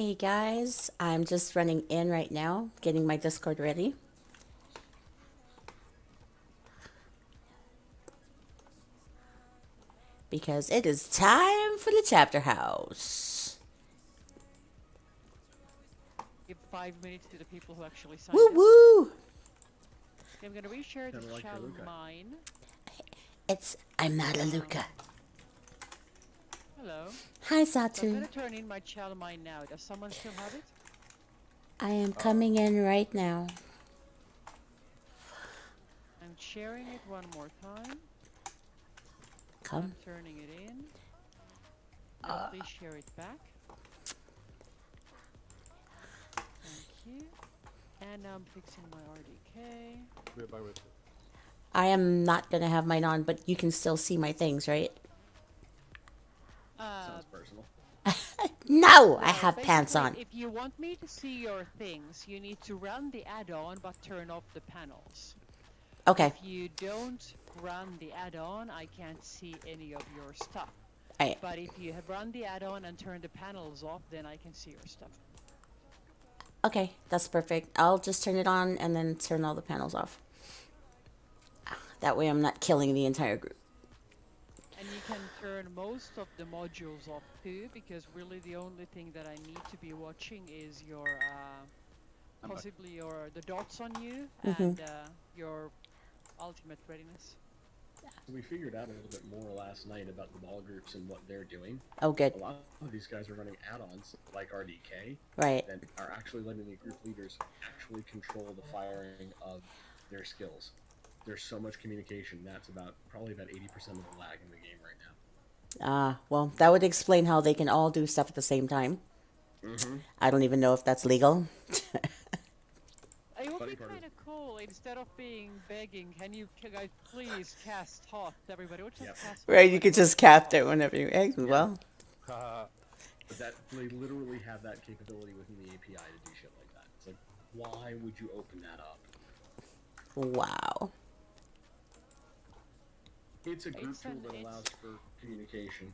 Hey guys, I'm just running in right now, getting my Discord ready. Because it is time for the chapter house. Give 5 minutes to the people who actually signed Woo up. woo! Okay, I'm gonna reshare this like channel Luca. mine. I'm not a Luca. Hello. Hi So I'm Satu. gonna turn in my channel mine now. Does someone still have it? I am coming in right now. I'm sharing it one more time. Come. I'm turning it in. Now please share it back. Thank you. And now I'm fixing my RDK. I am not gonna have mine on, but you can still see my things, right? Sounds personal. No, I Well, have pants on. If you want me to see your things, you need to run the add-on but turn off the panels. Okay. If you don't run the add-on, I can't see any of your stuff. Alright. But if you have run the add-on and turn the panels off, then I can see your stuff. Okay, that's perfect. I'll just turn it on and then turn all the panels off. That way I'm not killing the entire group. And you can turn most of the modules off too, because really the only thing that I need to be watching is your, possibly the dots on you and your ultimate readiness. We figured out a little bit more last night about the ball groups and what they're doing. Oh, good. A lot of these guys are running add-ons like RDK Right. that are actually letting the group leaders actually control the firing of their skills. There's so much communication. That's probably about 80% of the lag in the game right now. Well, that would explain how they can all do stuff at the same time. I don't even know if that's legal. It would be kind of cool, instead of begging, can you guys please cast hot, everybody? We'll just cast Right, you could just cap it whenever you... Well, But they literally have that capability within the API to do shit like that. It's like, why would you open that up? wow. It's a group tool that allows for communication.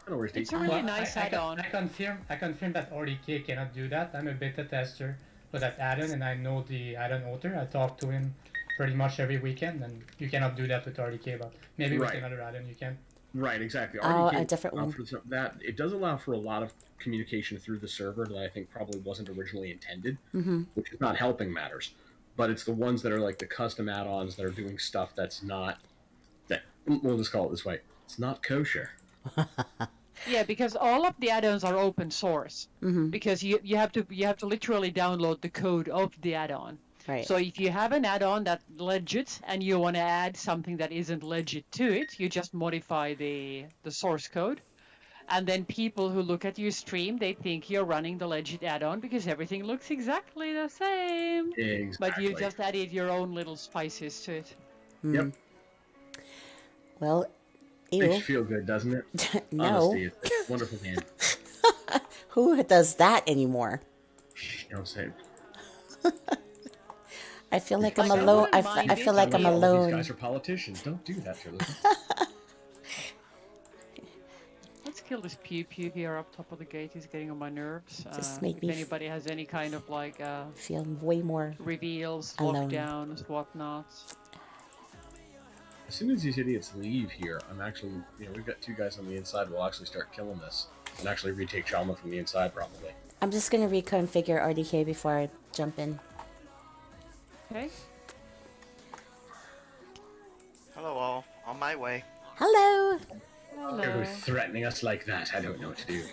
It's a really nice add-on. I confirm that RDK cannot do that. I'm a beta tester for that add-on, and I know the add-on author. I talk to him pretty much every weekend, and you cannot do that with RDK, but maybe with another addon you can. Right, exactly. Oh, RDK a different one. That it does allow for a lot of communication through the server that I think probably wasn't originally intended, which is not helping matters. But it's the ones that are like the custom add-ons that are doing stuff that's not we'll just call it this way. It's not kosher. Yeah, because all of the add-ons are open source. Because you have to literally download the code of the add-on. Right. So if you have an add-on that's legit and you want to add something that isn't legit to it, you just modify the source code. And then people who look at your stream, they think you're running the legit add-on because everything looks exactly the same. Exactly. But you just added your own little spices to it. Yep. Well, Makes you feel good, doesn't it? No. Honesty, it's a wonderful game. Who does that anymore? Don't say it. I feel like I'm alone. I feel like I'm alone. These guys are politicians. Don't do that to them. Let's kill this pew pew here up top of the gate. He's getting on my nerves. Just make if me anybody has any kind of like feel way more reveals, alone. lockdowns, whatnot. As soon as these idiots leave here, I'm actually, we've got two guys on the inside. We'll actually start killing this and actually retake Chalma from the inside, probably. I'm just gonna reconfigure RDK before I jump in. Okay. Hello all, on my way. Hello. Hello. Who's threatening us like that? I don't know what to do.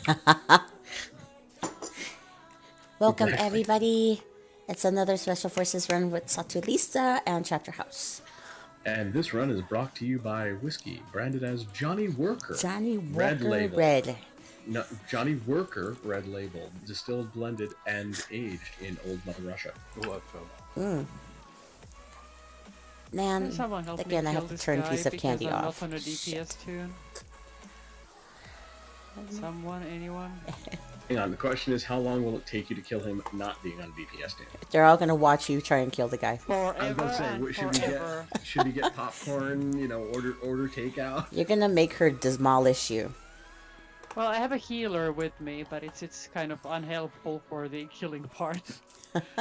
Welcome Exactly. everybody. It's another Special Forces run with Satuelisa and Chapter House. And this run is brought to you by whiskey, branded as Johnny Worker. Johnny Red Walker label. Red. No, Johnny Worker Red Label, distilled, blended, and aged in Old Mother Russia. Man, Can someone help again, me I kill have to this turn a guy piece of because candy I'm off. not on a DPS tune. Someone, anyone? Hang on, the question is, how long will it take you to kill him not being on DPS team? They're all gonna watch you try and kill the guy. Forever I was gonna say, and forever. should we get popcorn? Order takeout. You're gonna make her demolish you. Well, I have a healer with me, but it's kind of unhelpful for the killing part.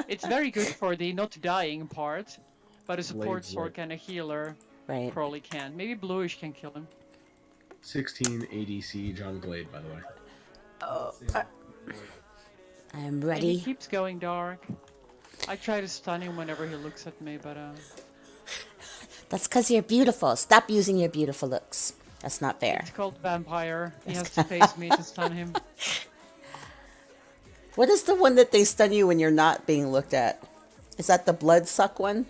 It's very good for the not dying part, but a support Blades sword and a healer Right. probably can. Maybe Bluish can kill him. 16 ADC John Glade, by the way. I'm And he ready. keeps going dark. I try to stun him whenever he looks at me, but That's because you're beautiful. Stop using your beautiful looks. That's not fair. it's called vampire. He has to face me to stun him. What is the one that they stun you when you're not being looked at? Is that the blood suck one?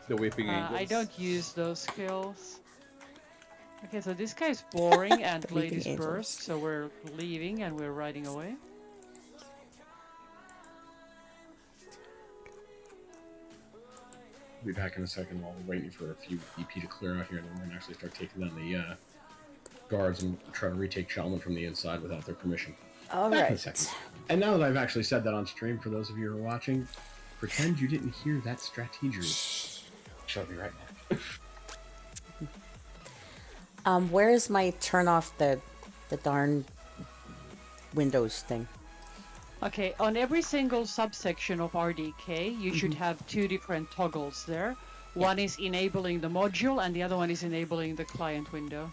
The Weeping Angels. I don't use those skills. Okay, so this guy's boring and The played Weeping his Angels. burst, so we're leaving and we're riding away. We'll be back in a second while we're waiting for a few EP to clear out here, and then we're going to actually start taking down the guards and try to retake Shaman from the inside without their permission. All Back in a right. second. And now that I've actually said that on stream, for those of you who are watching, pretend you didn't hear that strategy. She'll be right back. Where is my turn off the darn Windows thing? Okay, on every single subsection of RDK, you should have two different toggles there. One is enabling the module, and the other one is enabling the client window.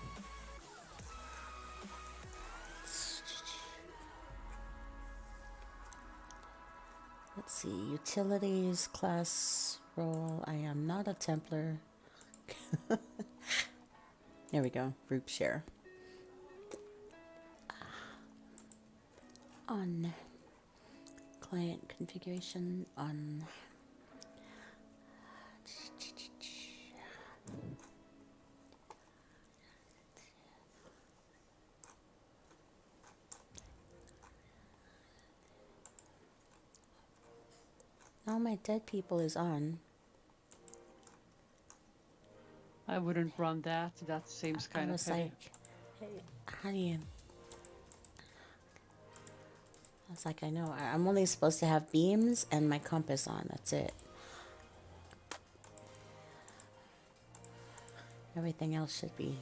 Let's see. Utilities, class, role. I am not a Templar. There we go. Group share. On. Client configuration on. Now my dead people is on. I wouldn't run that. That seems I kind of was heavy. like, hey, how do you? I was like, I know. I'm only supposed to have beams and my compass on. That's it. Everything else should be.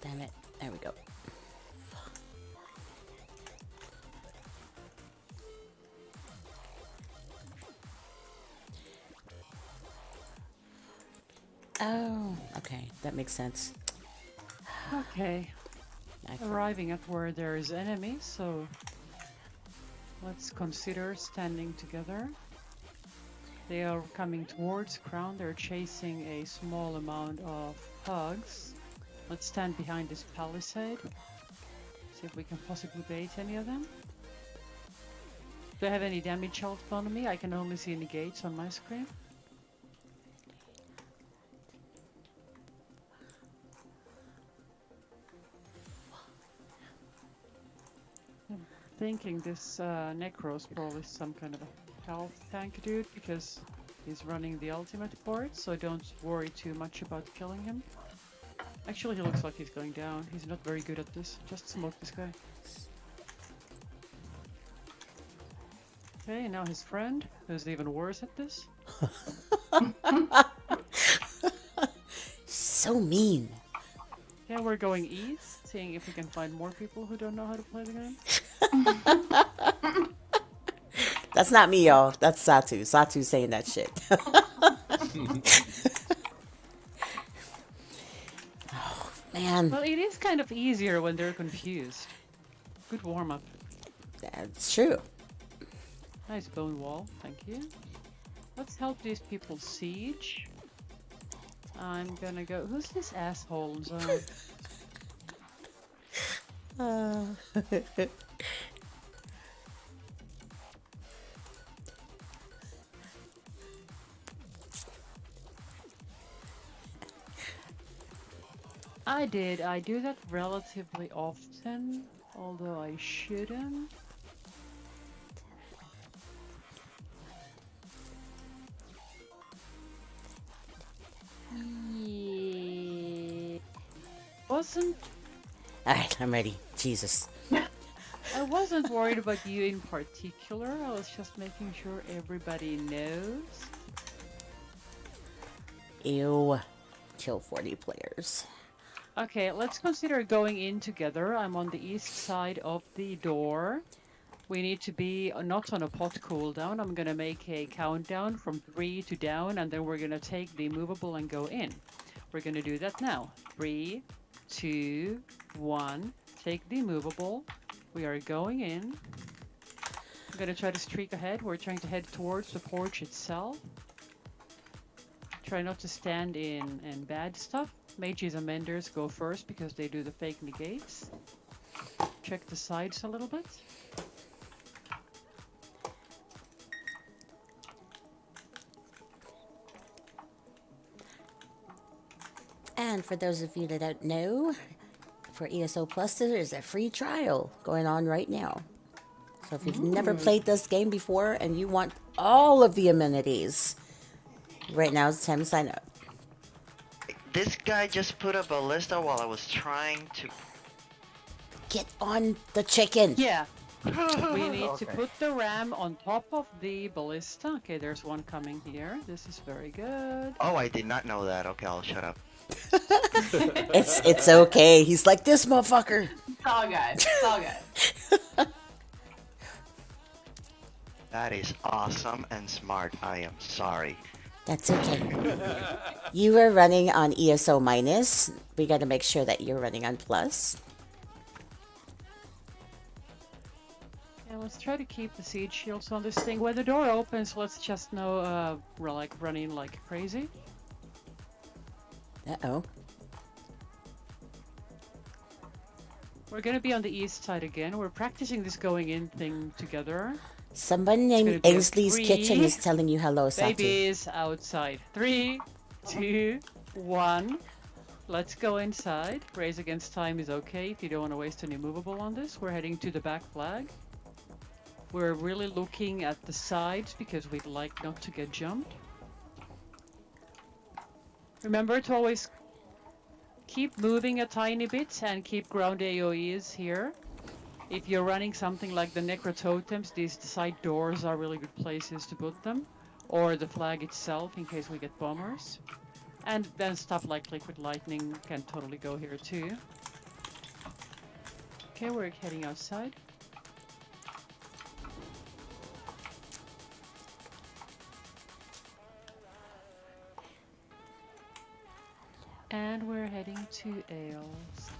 Damn it. There we go. Oh, okay. That makes sense. Okay, I arriving at where there is enemies, so let's consider standing together. They are coming towards Crown. They're chasing a small amount of pugs. Let's stand behind this palisade. See if we can possibly bait any of them. Do I have any damage health on me? I can only see negates on my screen. I'm thinking this Necro's probably some kind of a health tank dude because he's running the ultimate for it, so don't worry too much about killing him. Actually, he looks like he's going down. He's not very good at this. Just smoke this guy. Okay, now his friend, who's even worse at this. So mean. Yeah, we're going east, seeing if we can find more people who don't know how to play the game. That's not me, y'all. That's Satu. Satu's saying that shit. Oh, man. Well, it is kind of easier when they're confused. Good warm-up. That's true. Nice bone wall, thank you. Let's help these people siege. I'm gonna go... Who's this asshole in zone? I did. I do that relatively often, although I shouldn't. Yeah. Wasn't All right, I'm ready. Jesus. I wasn't worried about you in particular. I was just making sure everybody knows. Ew. Kill 40 players. Okay, let's consider going in together. I'm on the east side of the door. We need to be not on a pot cooldown. I'm gonna make a countdown from 3 to down, and then we're gonna take the movable and go in. We're gonna do that now. 3, 2, 1. Take the movable. We are going in. I'm gonna try to streak ahead. We're trying to head towards the porch itself. Try not to stand in bad stuff. Mages and menders go first because they do the fake negates. Check the sides a little bit. And for those of you that don't know, for ESO Plus, there is a free trial going on right now. So if you've never played this game before and you want all of the amenities, right now is the time to sign up. This guy just put a ballista while I was trying to. Get on the chicken. Yeah. We need to put the ram on top of the ballista. Okay, there's one coming here. This is very good. Oh, I did not know that. Okay, I'll shut up. It's okay. He's like, this motherfucker. It's all good. It's all good. That is awesome and smart. I am sorry. That's okay. You are running on ESO minus. We got to make sure that you're running on plus. Yeah, let's try to keep the siege shields on this thing. When the door opens, let's just know we're like running like crazy. Uh-oh. We're gonna be on the east side again. We're practicing this going in thing together. Someone named gonna be a Ainsley's 3. Kitchen is telling you hello, Satu. Babies outside. 3, 2, 1. Let's go inside. Race against time is okay if you don't want to waste any movable on this. We're heading to the back flag. We're really looking at the sides because we'd like not to get jumped. Remember to always keep moving a tiny bit and keep ground AoEs here. If you're running something like the Necro Totems, these side doors are really good places to put them. Or the flag itself in case we get bombers. And then stuff like Liquid Lightning can totally go here too. Okay, we're heading outside. And we're heading to Ales.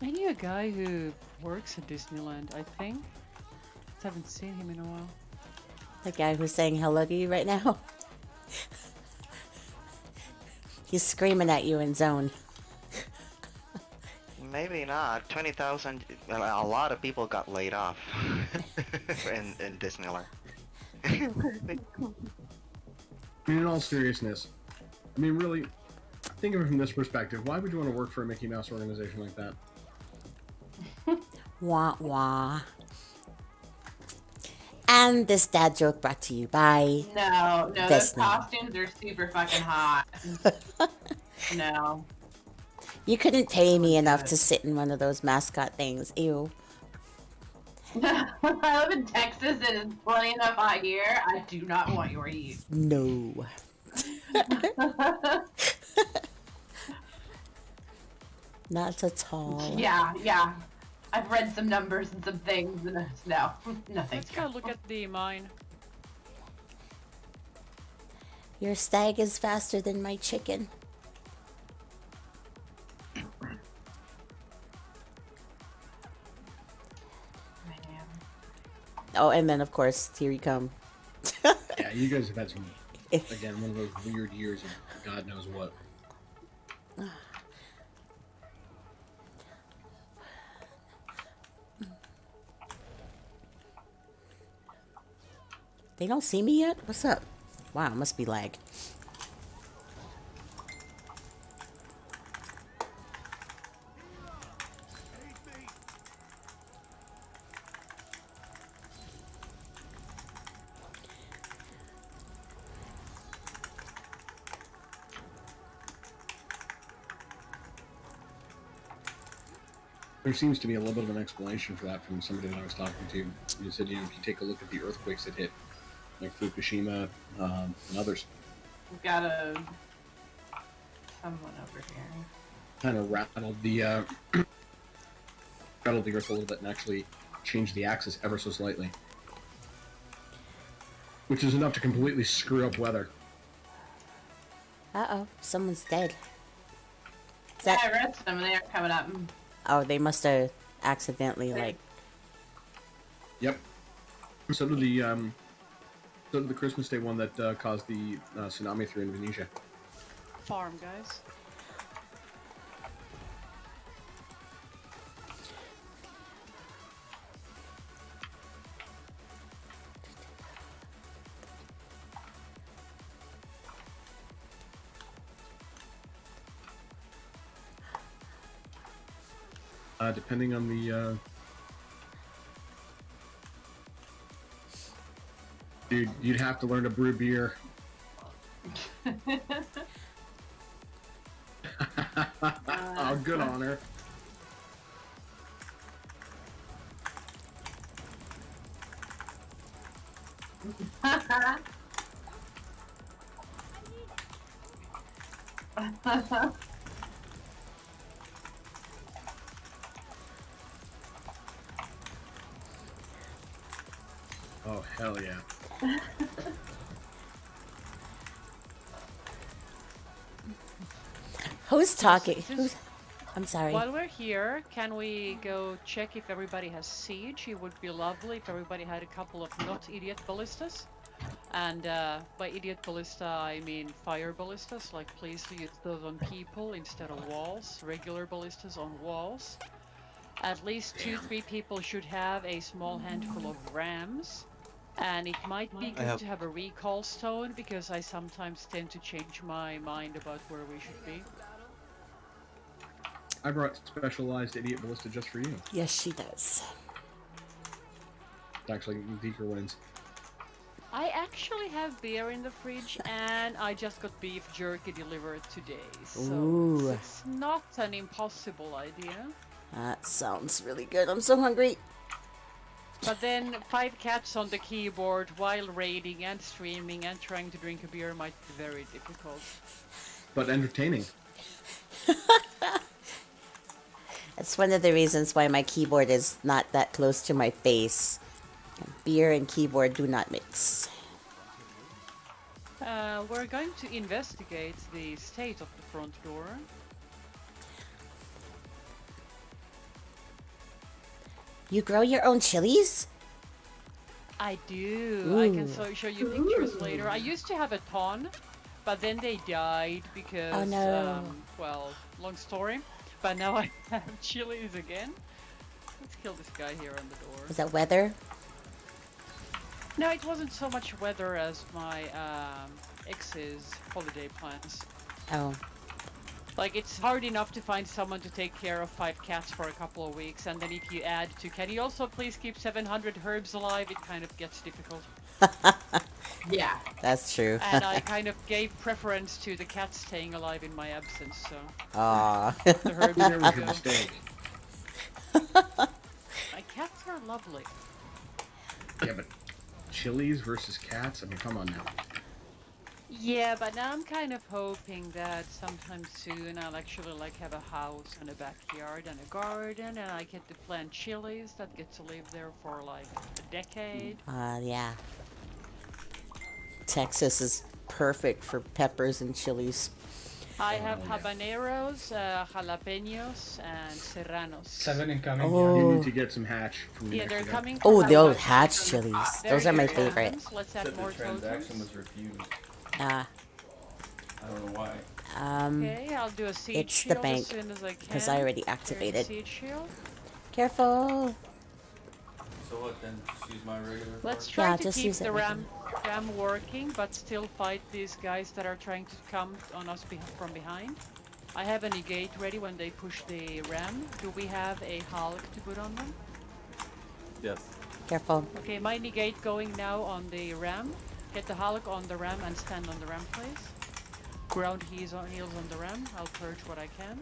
I knew a guy who works at Disneyland, I think. Haven't seen him in a while. The guy who's saying hello to you right now. He's screaming at you in zone. Maybe not. 20,000. A lot of people got laid off in Disneyland. I mean, in all seriousness, I mean, really, think of it from this perspective. Why would you want to work for a Mickey Mouse organization like that? Wah wah. And this dad joke brought to you by No, those Disney. costumes are super fucking hot. No. You couldn't pay me enough to sit in one of those mascot things. Ew. I live in Texas and it's plenty enough hot here. I do not want your heat. No. Not at all. Yeah. I've read some numbers and some things and no, nothing. Let's go look at the mine. Your stag is faster than my chicken. Oh, and then of course here you come. Yeah, you guys have had some, again, one of those weird years of God knows what. They don't see me yet? What's up? Wow, must be lag. There seems to be a little bit of an explanation for that from somebody that I was talking to. He said, if you take a look at the earthquakes that hit, like Fukushima and others, We've got someone over here. kind of rattled the rattled the earth a little bit and actually changed the axis ever so slightly, which is enough to completely screw up weather. Uh-oh, someone's dead. Is Yeah, that... I read some. They are coming up. Oh, they must have accidentally, like... Yep. So did the Christmas Day one that caused the tsunami through Indonesia. Farm, guys. Depending on the dude, you'd have to learn to brew beer. Oh, good on her. Oh, hell yeah. Who's talking? Who's... I'm sorry. While we're here, can we go check if everybody has siege? It would be lovely if everybody had a couple of not idiot ballistas. And by idiot ballista, I mean fire ballistas. Like, please use those on people instead of walls. Regular ballistas on walls. At least 2-3 people should have a small handful of rams. And it might be good to have a recall stone, because I sometimes tend to change my mind about where we should be. I brought specialized idiot ballista just for you. Yes, she does. Actually, Deeker wins. I actually have beer in the fridge, and I just got beef jerky delivered today. So Ooh. it's not an impossible idea. That sounds really good. I'm so hungry. But then 5 cats on the keyboard while raiding and streaming and trying to drink a beer might be very difficult. But entertaining. That's one of the reasons why my keyboard is not that close to my face. Beer and keyboard do not mix. We're going to investigate the state of the front door. You grow your own chilies? I do. Ooh. I can show you pictures later. I used to have a ton, but then they died because, Oh, no. well, long story. But now I have chilies again. Let's kill this guy here on the door. Is that weather? No, it wasn't so much weather as my ex's holiday plans. Oh. Like, it's hard enough to find someone to take care of 5 cats for a couple of weeks, and then if you add to, can you also please keep 700 herbs alive, it kind of gets difficult. Yeah. That's true. And I kind of gave preference to the cats staying alive in my absence, so Aw. the herbs There would was your go. mistake. My cats are lovely. Yeah, but chilies versus cats? I mean, come on now. Yeah, but now I'm kind of hoping that sometime soon I'll actually like have a house and a backyard and a garden, and I get to plant chilies that get to live there for like a decade. Yeah. Texas is perfect for peppers and chilies. I have habaneros, jalapenos, and serranos. 7 incoming. Oh. You need to get some hatch from Yeah, next they're to coming. Oh, from the old outside. hatch chilies. There Those are you my go. favorite. Let's add Said more the transaction totems. was refused. Ah, I don't know why. Okay, I'll do a siege it's the shield bank, as soon as I can. because I already There's activated. siege shield. Careful. So what then? Just use my regular Let's card? try Yeah, to just keep use it the right ram working, but still fight these guys that are trying to come on us from behind. I have a negate ready when they push the ram. Do we have a Hulk to put on them? Yes. Careful. Okay, my negate going now on the ram. Get the Hulk on the ram and stand on the ram, please. Ground heals on the ram. I'll purge what I can.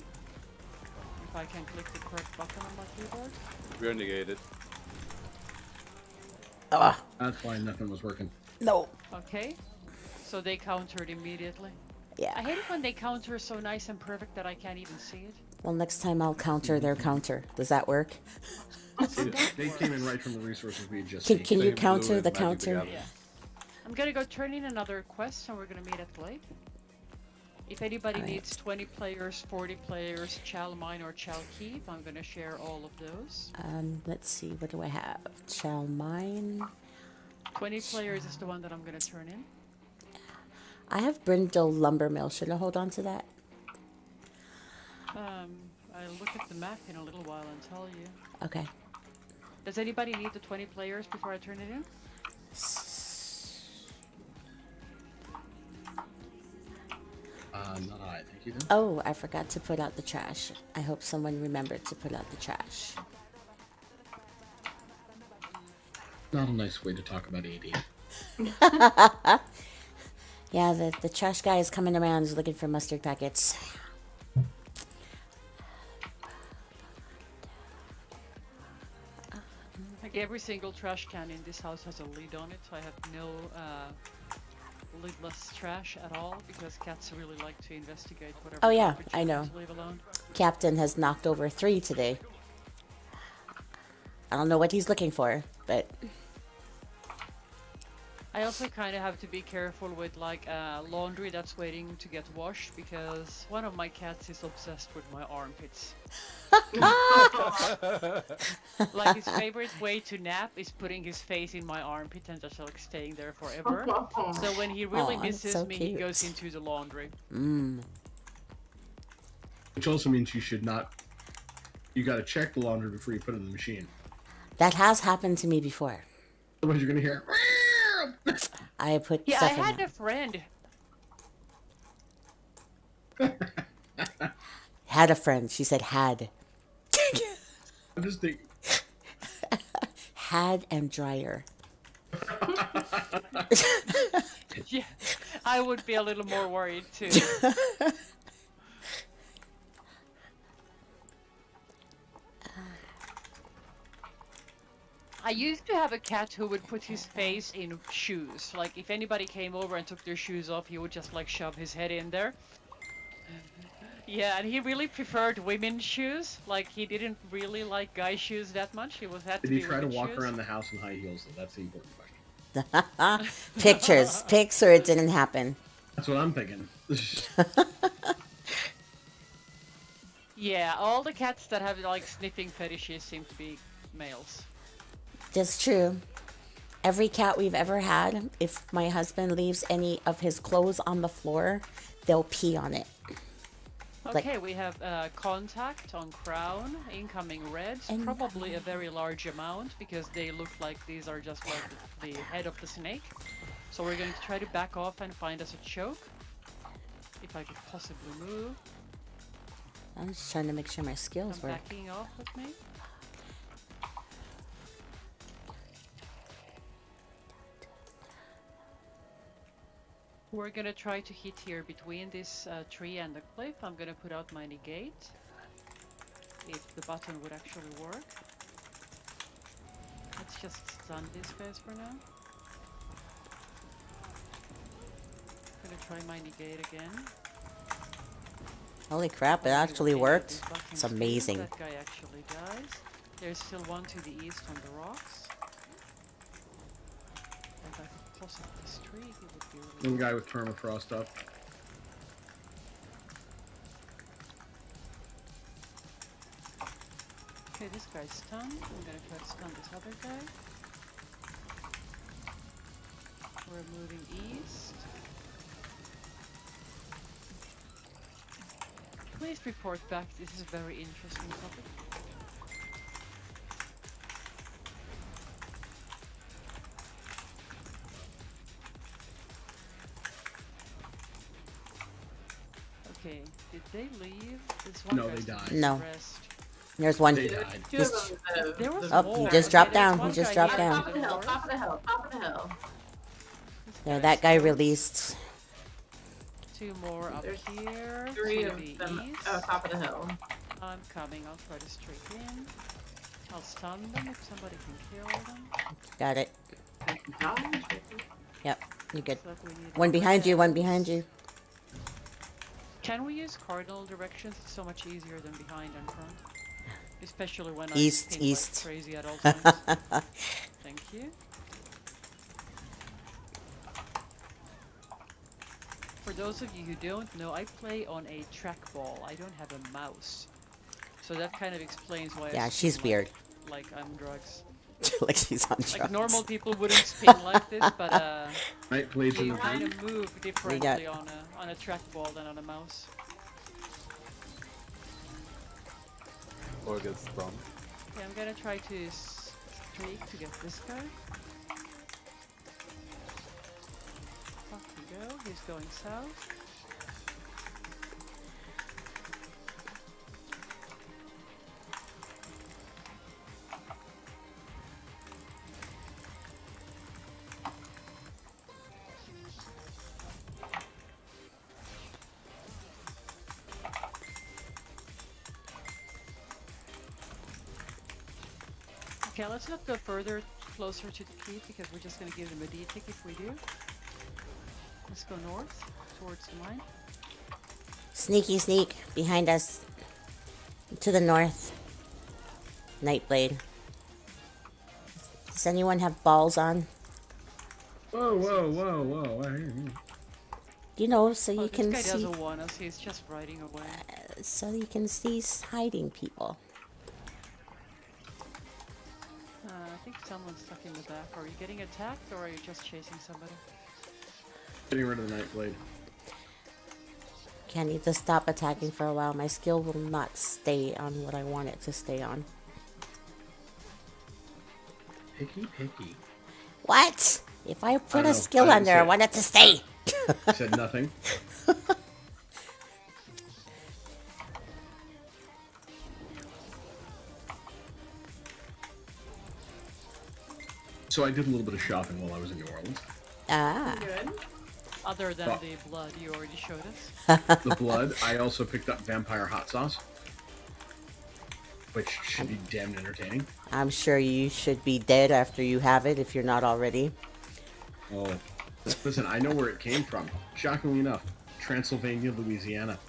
If I can click the correct button on my keyboard. We're negated. Ugh. That's why nothing was working. No. Okay, so they countered immediately. I Yeah. hate it when they counter so nice and perfect that I can't even see it. Well, next time I'll counter their counter. Does that work? They came in right from the resources we had just Can, seen. can you Blue counter and the Magic counter? Gathering. Yeah. I'm gonna go turn in another quest and we're gonna meet at the lake. If anybody Alright. needs 20 players, 40 players, Chal Mine or Chal Keep, I'm gonna share all of those. Let's see. What do I have? Shall mine? 20 players is the one that I'm gonna turn in. I have Brindle Lumber Mill. Should I hold on to that? I'll look at the map in a little while and tell you. Okay. Does anybody need the 20 players before I turn it in? Not I, thank you. Then. Oh, I forgot to put out the trash. I hope someone remembered to put out the trash. Not a nice way to talk about AD. Yeah, the trash guy is coming around. He's looking for mustard packets. Like every single trash can in this house has a lid on it, so I have no lidless trash at all because cats really like to investigate whatever. Oh, yeah, garbage I you know. want to leave alone. Captain has knocked over 3 today. I don't know what he's looking for, but I also kind of have to be careful with like laundry that's waiting to get washed because one of my cats is obsessed with my armpits. Like his favorite way to nap is putting his face in my armpit and just like staying there forever. So when he really Aw, that's misses so me, he cute. goes into the laundry. Which also means you should not. You got to check the laundry before you put it in the machine. that has happened to me before. Otherwise, you're gonna hear. I put Yeah, I stuff in had there. a friend. Had a friend. She said had. I'm just thinking. Had and dryer. Yeah, I would be a little more worried too. I used to have a cat who would put his face in shoes. Like if anybody came over and took their shoes off, he would just like shove his head in there. Yeah, and he really preferred women's shoes. Like he didn't really like guy shoes that much. He was had to Did he be try to women's walk shoes. around the house in high heels? Though? That's the important question. Pictures. Pics or it didn't happen. That's what I'm thinking. Yeah, all the cats that have like sniffing fetishes seem to be males. That's true. Every cat we've ever had, if my husband leaves any of his clothes on the floor, they'll pee on it. Like- Okay, we have contact on crown, incoming reds, And- probably a very large amount because they look like these are just like the head of the snake. So we're going to try to back off and find us a choke. If I could possibly move. I'm just trying to make sure my skills I'm work. backing off with me. We're gonna try to hit here between this tree and the cliff. I'm gonna put out my negate. If the button would actually work. Let's just stun these guys for now. Gonna try my negate again. Holy crap, it actually worked. It's amazing. That guy actually dies. There's still one to the east on the rocks. If I could possibly this tree, he would be really One guy with permafrost up. guy's stunned. I'm gonna try to stun this other guy. We're moving east. Please report back. This is a very interesting topic. Okay, did they leave? This one No, guy's they died. No. Rest. There's one. They died. Two of them. There was Oh, more. he just dropped Okay, there's down. one He just guy dropped here down. to Top of the hill. north. Top of the hill. Top of the hill. This There, guy's that guy south. released. Two more up There's here. Three to of the them. east. Oh, top of the hill. I'm coming. I'll try to straight in. I'll stun them if somebody can kill them. Got it. Dodge. Yep, you're good. So we need One behind you, one reds. behind you. Can we use cardinal directions? It's so much easier than behind and front. Especially when East, I ping east. like crazy at all times. Thank you. For those of you who don't know, I play on a trackball. I don't have a mouse. So that kind of explains why Yeah, I she's spin weird. like I'm drugs. Like she's on drugs. Like normal people wouldn't spin like this, but Right, blades in you the kind hand. of move differently on a trackball than on a mouse. Or get stunned. Okay, I'm gonna try to streak to get this guy. Off we go. He's going south. Okay, let's not go further closer to the keep because we're just gonna give them a D-tick if we do. Let's go north towards the mine. Sneaky sneak behind us. To the north. Nightblade. Does anyone have balls on? Whoa, whoa, whoa, whoa. You know, so Oh, you this can guy see. doesn't want us. He's just riding away. So you can see hiding people. I think someone's stuck in the back. Are you getting attacked or are you just chasing somebody? Getting rid of the Nightblade. Okay, I need to stop attacking for a while. My skill will not stay on what I want it to stay on. Picky. What? If I put know. a skill I on there, I said- want it to stay. I said nothing. So I did a little bit of shopping while I was in New Orleans. Ah. Good. Other than Oh. the blood you already showed us. The blood, I also picked up vampire hot sauce, which should be damn entertaining. I'm sure you should be dead after you have it if you're not already. Oh, listen, I know where it came from. Shockingly enough, Transylvania, Louisiana.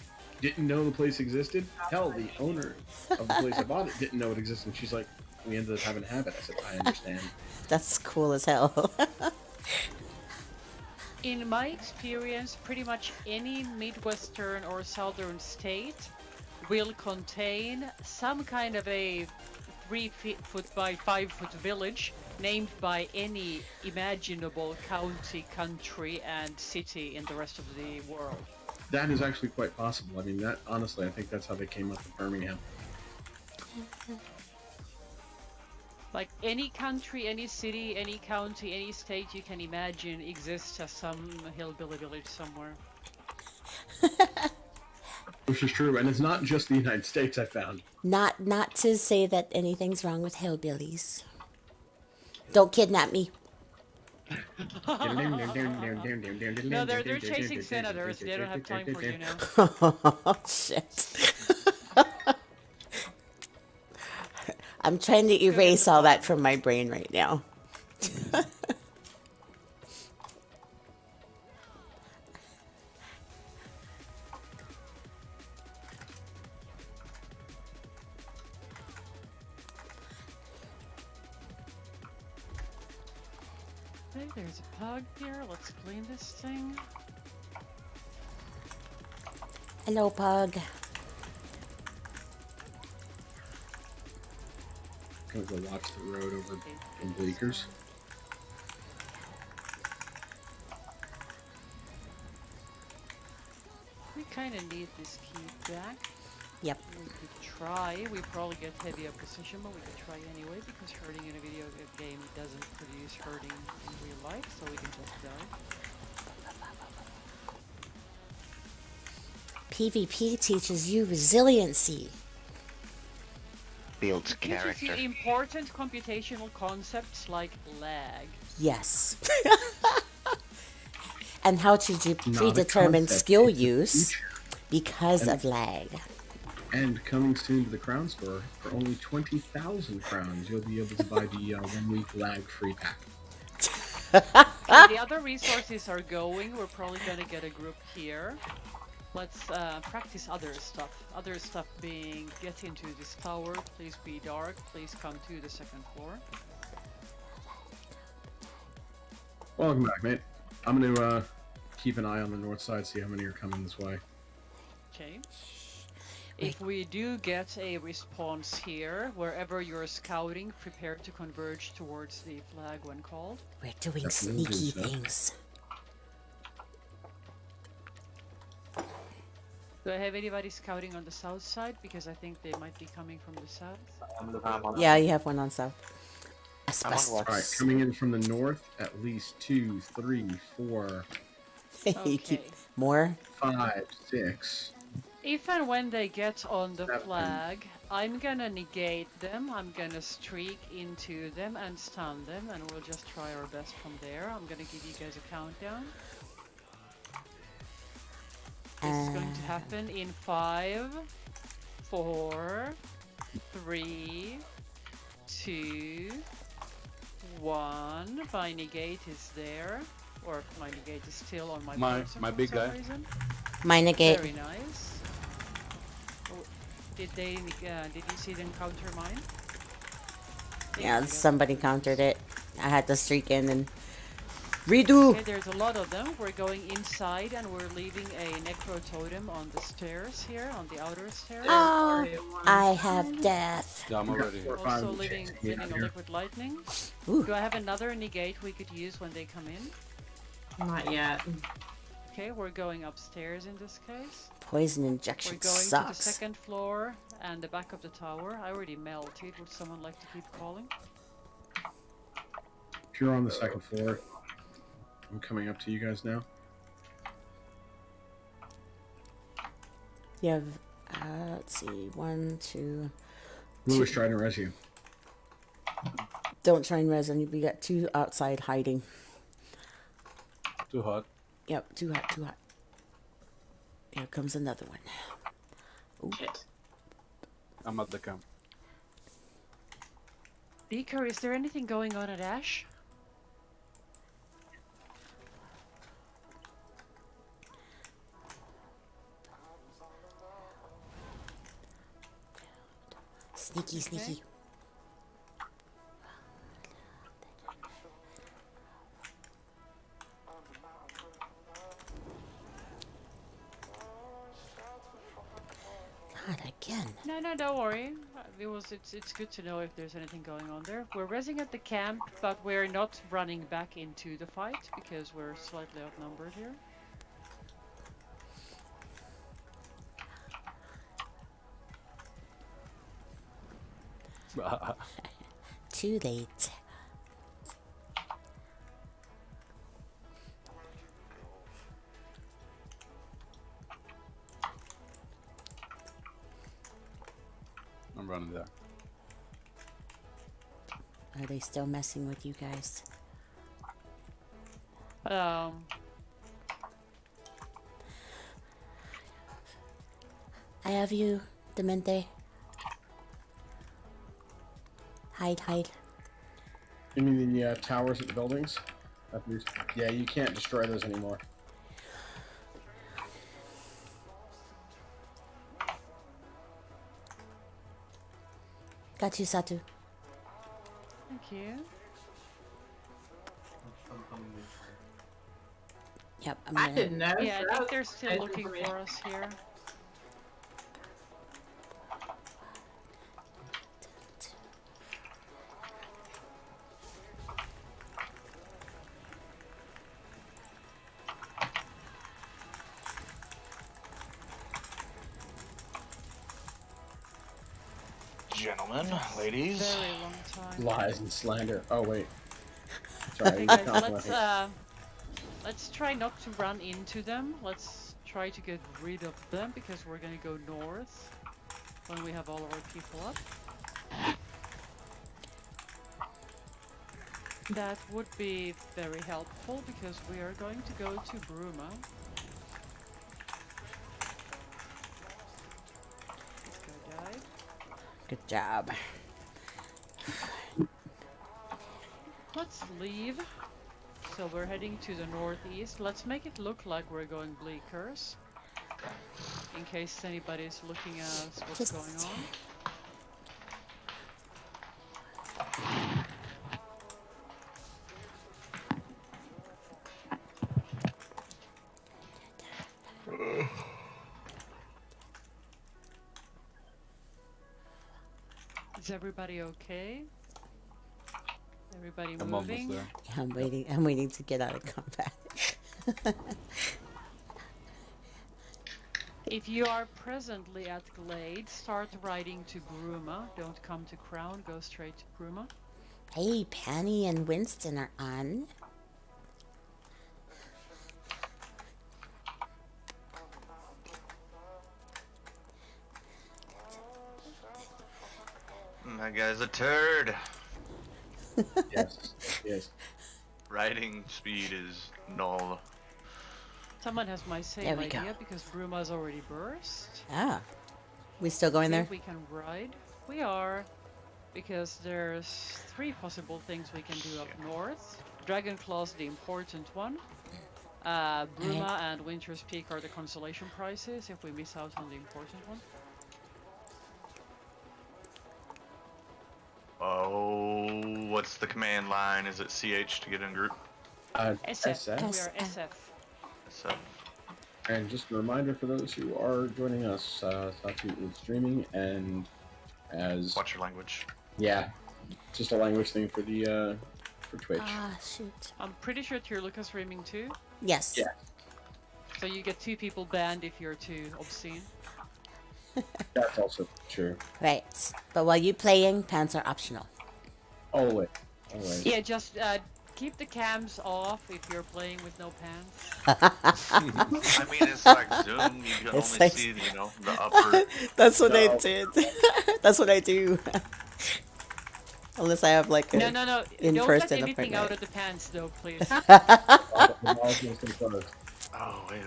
Didn't know the place existed. Hell, the owner of the place I bought it didn't know it existed. She's like, we ended up having to have it. I said, I understand. That's cool as hell. In my experience, pretty much any Midwestern or Southern state will contain some kind of a 3-foot by 5-foot village named by any imaginable county, country, and city in the rest of the world. That is actually quite possible. I mean, that honestly, I think that's how they came up with Birmingham. Like any country, any city, any county, any state you can imagine exists as some hillbilly village somewhere. Which is true, and it's not just the United States, I found. Not to say that anything's wrong with hillbillies. Don't kidnap me. No, they're chasing senators. They don't have time for you now. Oh, shit. I'm trying to erase all that from my brain right now. Okay, there's a pug here. Let's clean this thing. Hello, pug. Gonna go watch the road over in Bleakers. We kind of need this key back. Yep. We could try. We probably get heavy opposition, but we could try anyway because hurting in a video game doesn't produce hurting in real life, so we can just die. PvP teaches you resiliency. Builds It teaches character. you important computational concepts like lag. Yes. And how to Not a predetermine concept, skill it's a use feature. because And- of lag. And coming soon to the Crown Store, for only 20,000 crowns, you'll be able to buy the 1-week lag-free pack. Okay, the other resources are going. We're probably gonna get a group here. Let's practice other stuff. Other stuff being get into this tower. Please be dark. Please come to the second floor. Welcome back, mate. I'm gonna keep an eye on the north side, see how many are coming this way. Okay. If we do get a response here, wherever you're scouting, prepare to converge towards the flag when called. We're doing Definitely do sneaky so. things. Do I have anybody scouting on the south side? Because I think they might be coming from the south. I'm looking. Yeah, you have one on south. I'm on Asbestos. watch. Alright, coming in from the north, at least 2, 3, 4, You keep Okay. more. 5, 6. If and when they get on the Seven. flag, I'm gonna negate them, I'm gonna streak into them and stun them, and we'll just try our best from there. I'm gonna give you guys a countdown. This is going to happen in 5, 4, 3, 2, 1. My negate is there. Or my negate is still on my person my for big some guy. reason. Mine negate. Very nice. Oh, did you see them counter mine? Yeah, I got somebody it. countered it. I had to streak in and redo. Okay, there's a lot of them. We're going inside and we're leaving a necro totem on the stairs here, on the outer stairs. Oh, I have death. Yeah, I'm already here. Also leaving a liquid lightning. Ooh. Do I have another negate we could use when they come in? Not yet. Okay, we're going upstairs in this case. Poison We're injection going to the sucks. second floor and the back of the tower. I already melted. Would someone like to keep calling? If you're on the second floor, I'm coming up to you guys now. You have, let's see, 1, 2. Who was trying to res you? Don't try and res, and we got 2 outside hiding. Too hot. Yep, too hot, too hot. Here comes another one. Shit. I'm at the camp. Beaker, is there anything going on at Ash? Sneaky, sneaky. God, again. No, don't worry. It's good to know if there's anything going on there. We're resing at the camp, but we're not running back into the fight because we're slightly outnumbered here. Too late. I'm running there. Are they still messing with you guys? I have you, Demente. Hide, hide. You mean the towers at the buildings? At least, yeah, you can't destroy those anymore. Got you, Satu. Thank you. Yep, I'm I gonna. didn't know. Yeah, I so think that they're was still nice looking information. for us here. gentlemen, ladies. Very long time. Lies and slander. Oh wait. Sorry. Okay, you guys, compliment let's try not to run into them. Let's try to get rid of them because we're gonna go north when we have all of our people up. That would be very helpful because we are going to go to Bruma. This guy died. Good job. Let's leave. So we're heading to the northeast. Let's make it look like we're going Bleakers. In case anybody's looking at what's Just- going on. Is everybody okay? Everybody I'm almost moving? there. Yeah, I'm waiting to get out of combat. If you are presently at Glade, start riding to Bruma. Don't come to Crown, go straight to Bruma. Hey, Penny and Winston are on. That guy's a turd. Yes. Yes. Riding speed is null. Someone has my There same we go. idea because Bruma's already burst. Ah. We still going there? If we can ride. We are. Because there's 3 possible things we can do up north. Dragonclaw's the important one. Bruma and Winter's Peak are the consolation prizes if we miss out on the important one. Oh, what's the command line? Is it CH to get in group? SF. We are SF. SF. So, And just a reminder for those who are joining us, Satu is streaming, and as watch your language. yeah, just a language thing for the for Twitch. Ah, shoot. I'm pretty sure Tirluka's streaming too. Yes. Yeah. So you get 2 people banned if you're too obscene. That's also true. Right. But while you playing, pants are optional. Always. Always. Yeah, just keep the cams off if you're playing with no pants. I mean, it's like Zoom. You can It's only like- see, the upper. That's what I No. did. That's what I do. Unless I have like a... No. Don't let in-person anything out appointment. of the pants though, please. Oh, wait.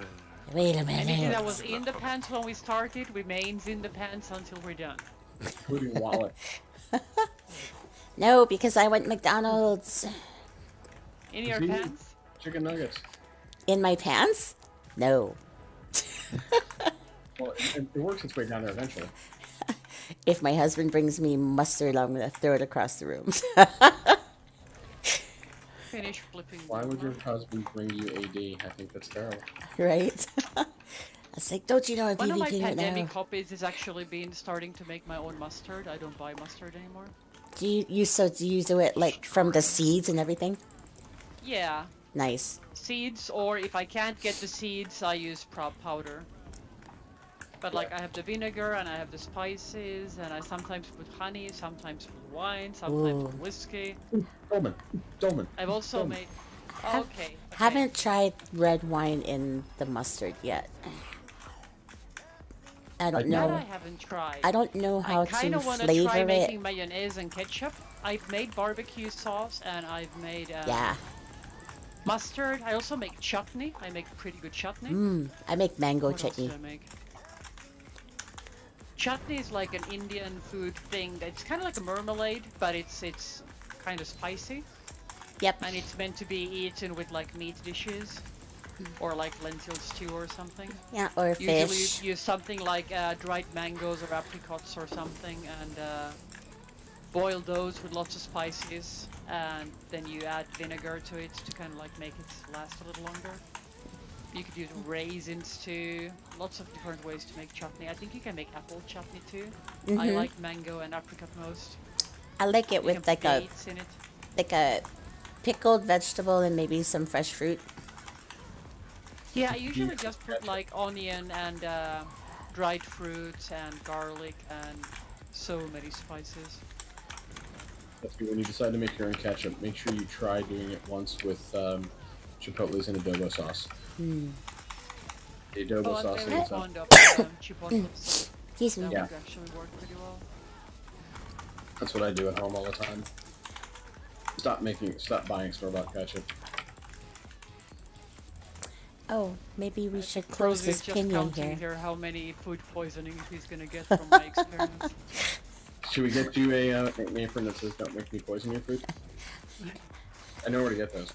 Wait a Anything minute. that was in the pants when we started remains in the pants until we're done. Including wallet. No, because I went McDonald's. In your See? pants? Chicken nuggets. In my pants? No. Well, it works its way down there eventually. If my husband brings me mustard, I'm going to throw it across the room. Finish flipping. Why would your over. husband bring you AD? I think that's terrible. Right? I was like, don't you know I'm One of my PvPing right pandemic now? hobbies has actually been starting to make my own mustard. I don't buy mustard anymore. Do you do it like from the seeds and everything? Yeah, Nice. seeds, or if I can't get the seeds, I use prop powder. But like, I have the vinegar and I have the spices, and I sometimes put honey, sometimes put wine, sometimes put Ooh. whiskey. Dolman. I've also Dolman. made. Have- Okay. Haven't tried red wine in the mustard yet. I don't That know. I haven't tried. I don't know how I kind to of want to flavor try it. making mayonnaise and ketchup. I've made barbecue sauce and I've made Yeah. mustard. I also make chutney. I make pretty good chutney. I make mango What else chutney. do I make? Chutney is like an Indian food thing. It's kind of like a marmalade, but it's kind of spicy, Yep. and it's meant to be eaten with like meat dishes, or like lentil stew or something. Yeah, or Usually fish. you use something like dried mangoes or apricots or something, and boil those with lots of spices, and then you add vinegar to it to kind of like make it last a little longer. You could use raisins too. Lots of different ways to make chutney. I think you can make apple chutney too. I like mango and apricot most. I like it You with can like put a dates in it. pickled vegetable and maybe some fresh fruit. Yeah, I usually just put like onion and dried fruits and garlic and So many spices. When you decide to make your own ketchup, make sure you try doing it once with chipotles and adobo sauce. The adobo Oh, I'm sauce very is fond of chipotle, so Excuse me. that Yeah. would actually work pretty well. that's what I do at home all the time. Stop buying store-bought ketchup. Oh, maybe we should close Rosie this is just pinion counting here. how many food poisoning he's gonna get from my experience. Should we get you an apron that says "Don't make me poison your food"? I know where to get those.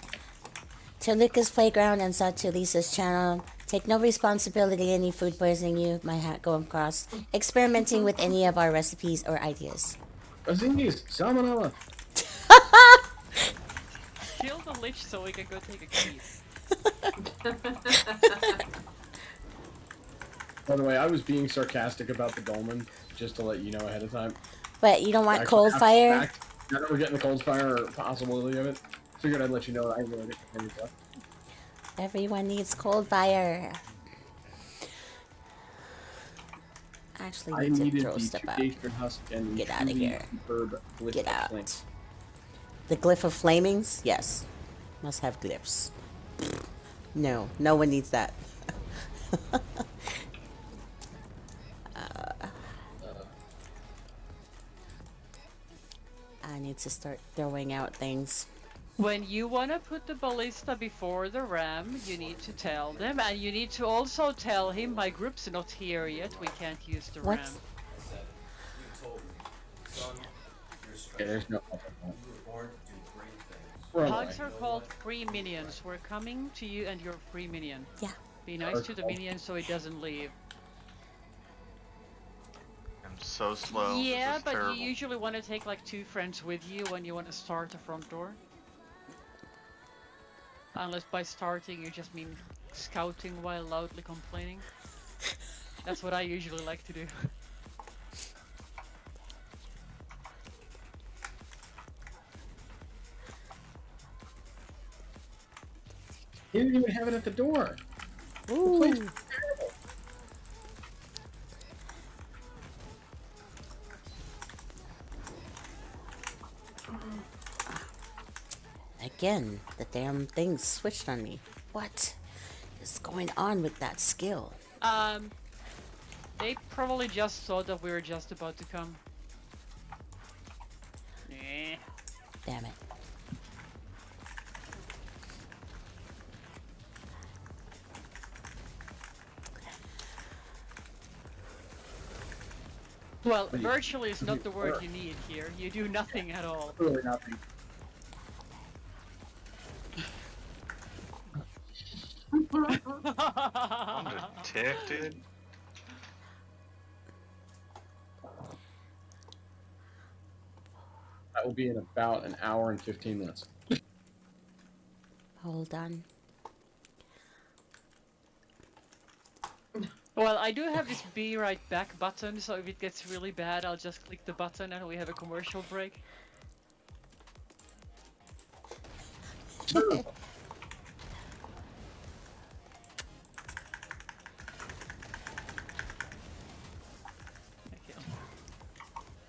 To Lucas Playground and Satuelisa's channel. Take no responsibility any food poisoning you might go across. Experimenting with any of our recipes or ideas. Azingis, salmonella. Kill the lich so we can go take a key. By the way, I was being sarcastic about the dolmen, just to let you know ahead of time. But you don't want Actually, cold after fire? the fact, now that we're getting the cold fire or possibility of it, figured I'd let you know that I really didn't stuff. Everyone needs cold fire. Actually, I need to needed throw the stuff out. two-gauge husk and Get outta truly here. superb glyph Get of flame. out. The glyph of flamings? Yes. Must have glyphs. No, no one needs that. I need to start throwing out things. When you want to put the ballista before the ram, you need to tell them, and you need to also tell him, my group's not here yet, we can't use the What? ram. Yeah, there's no Hugs are called free minions. We're coming to you and your free minion. Yeah. Be nice to the minion so it doesn't leave. I'm so slow. Yeah, this is but terrible. you usually want to take like 2 friends with you when you want to start the front door. Unless by starting you just mean scouting while loudly complaining. That's what I usually like to do. You didn't even have it at the door. Ooh. Again, the damn thing switched on me. What is going on with that skill? They probably just thought that we were just about to come. Nah. Damn it. Well, virtually is not the word you need here. You do nothing at all. Really nothing. I'm detected. That will be in about an hour and 15 minutes. Hold on. Well, I do have this be right back button, so if it gets really bad, I'll just click the button and we have a commercial break. Okay.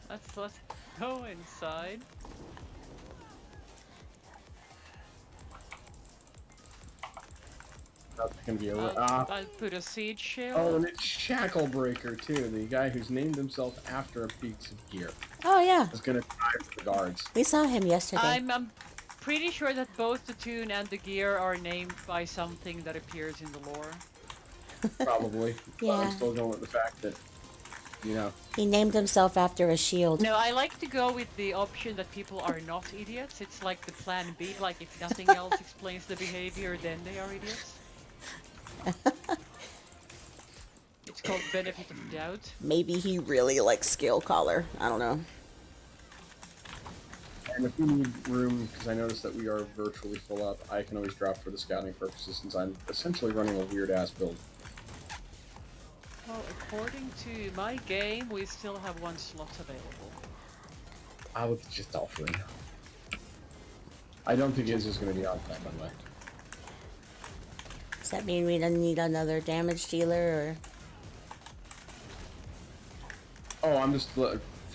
Let's go inside. That's gonna be a I'll put a siege shield. oh, and it's Shackle Breaker too, the guy who's named himself after a piece of gear. Oh yeah, Is gonna drive the guards. we saw him yesterday. I'm pretty sure that both the tune and the gear are named by something that appears in the lore. Probably. But Yeah. I'm still going with the fact that, you know. He named himself after a shield. No, I like to go with the option that people are not idiots. It's like the plan B, like if nothing else explains the behavior, then they are idiots. It's called benefit of doubt. Maybe he really likes Scale Collar. I don't know. And if we need room, because I noticed that we are virtually full up, I can always drop for the scouting purposes since I'm essentially running a weird-ass build. Well, according to my game, we still have 1 slot available. I was just offering. I don't think Iz is going to be on time, by the way. Does that mean we don't need another damage dealer, or? Oh, I'm just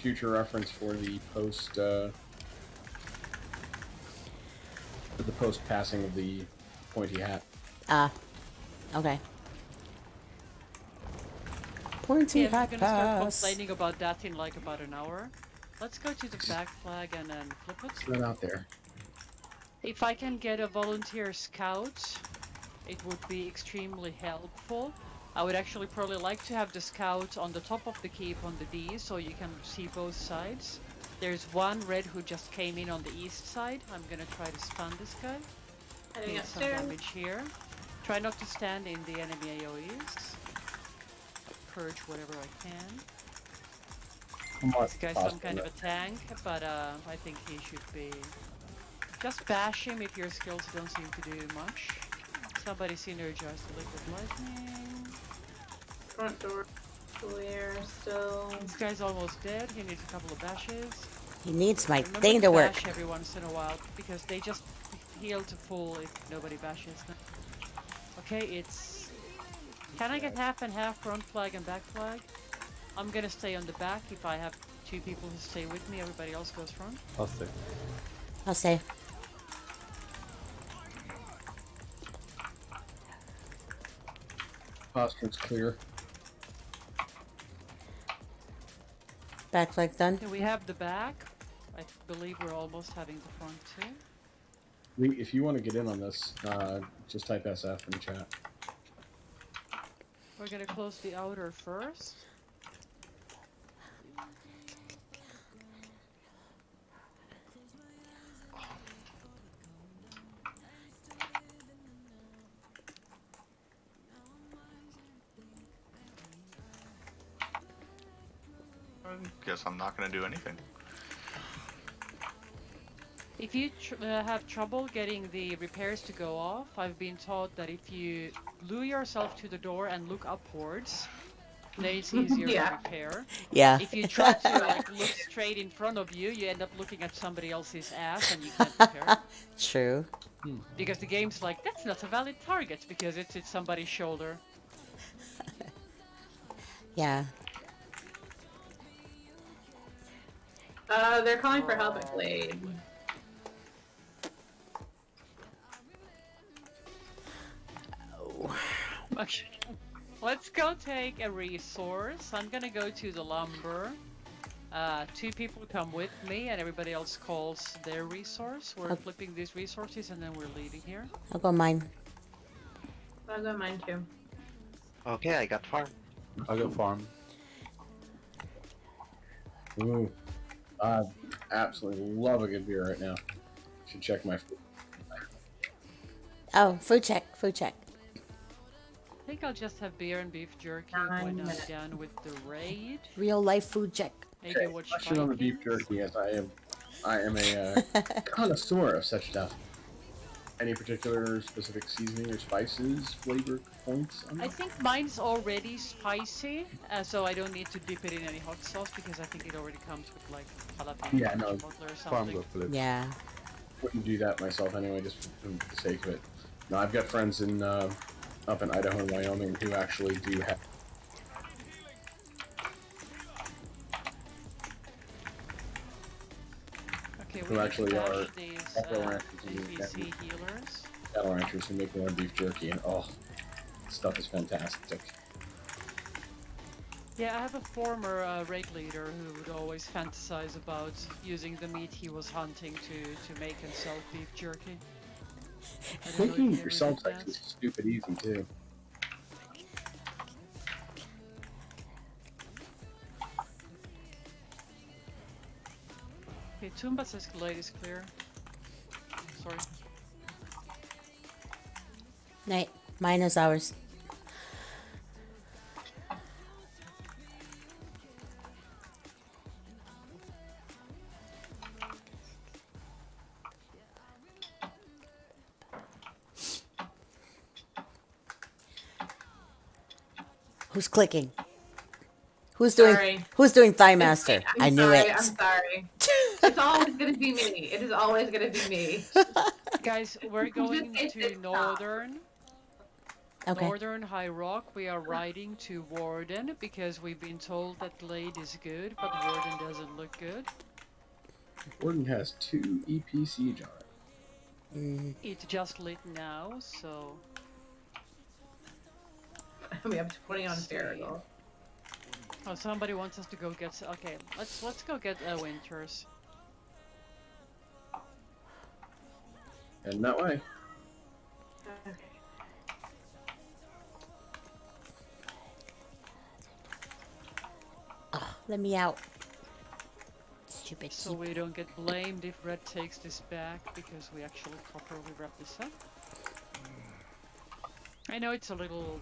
future reference for the post passing of the pointy hat. Ah, okay. Pointy Yeah, I'm hat gonna start pass. complaining about that in like about an hour. Let's go to the back flag and then flip it. Run out there. If I can get a volunteer scout, it would be extremely helpful. I would actually probably like to have the scout on the top of the keep on the D, so you can see both sides. There's one red who just came in on the east side. I'm gonna try to stun this guy. Heading Need some upstairs. damage here. Try not to stand in the enemy AoEs. Purge whatever I can. This guy's some kind of a tank, but I think he should be... Just bash him if your skills don't seem to do much. Somebody synergize the liquid lightning. Front door clear still. This guy's almost dead. He needs a couple of bashes. He needs my Remember thing to work. bash every once in a while because they just heal to full if nobody bashes them. Okay, it's... Can I get half and half front flag and back flag? I'm gonna stay on the back if I have two people who stay with me. Everybody else goes front. I'll stay. I'll say. Postern's clear. Back flag done. Okay, we have the back. I believe we're almost having the front too. If you want to get in on this, just type SF in chat. We're gonna close the outer first. Guess I'm not gonna do anything. If you have trouble getting the repairs to go off, I've been taught that if you glue yourself to the door and look upwards, then it's easier Yeah. to repair. Yeah. If you try to like look straight in front of you, you end up looking at somebody else's ass and you can't repair. True. Because the game's like, that's not a valid target because it's somebody's shoulder. Yeah. They're calling for help at Blade. Okay. Let's go take a resource. I'm gonna go to the lumber. Two people come with me and everybody else calls their resource. We're Okay. flipping these resources and then we're leaving here. I'll go mine. I'll go mine too. Okay, I got farm. I'll go farm. Ooh, I absolutely love a good beer right now. Should check my food. Oh, food check. Food check. I think I'll just have beer and beef jerky 9 when I'm minutes. done with the raid. Real life food check. Maybe watch Question on the beef Vikings. jerky, as I am a connoisseur of such stuff. Any particular specific seasoning or spices, flavor points on I that? think mine's already spicy, so I don't need to dip it in any hot sauce because I think it already comes with like jalapeno Yeah, no, chipotle or Farm something. go flip. Yeah. Wouldn't do that myself anyway, just for the sake of it. No, I've got friends in up in Idaho and Wyoming who actually do have. Okay, Who we need actually to are dash these buffalo ranchers and NPC healers. Cattle ranchers who make their own beef jerky, and oh, stuff is fantastic. Yeah, I have a former raid leader who would always fantasize about using the meat he was hunting to make himself beef jerky. I don't know if Making you it ever yourself did that. actually stupid easy too. Okay, Tumba says Glade is clear. Sorry. Night. Mine is ours. Who's clicking? Who's doing? Sorry. Who's doing Thigh Master? I'm I knew sorry, it. I'm sorry. It's always gonna be me. It is always gonna be me. Guys, we're going Just hit to stop. northern. Okay. Northern High Rock, we are riding to Warden because we've been told that Glade is good, but Warden doesn't look good. Warden has 2 EP siege on it. Mm. It just lit now, so We have 20 on Let's see. Farragle. oh, somebody wants us to go get. Okay, let's go get Winters. And that way. Okay. Oh, let me out. Stupid So keep. we don't get blamed if Red takes this back because we actually properly wrap this up. I know it's a little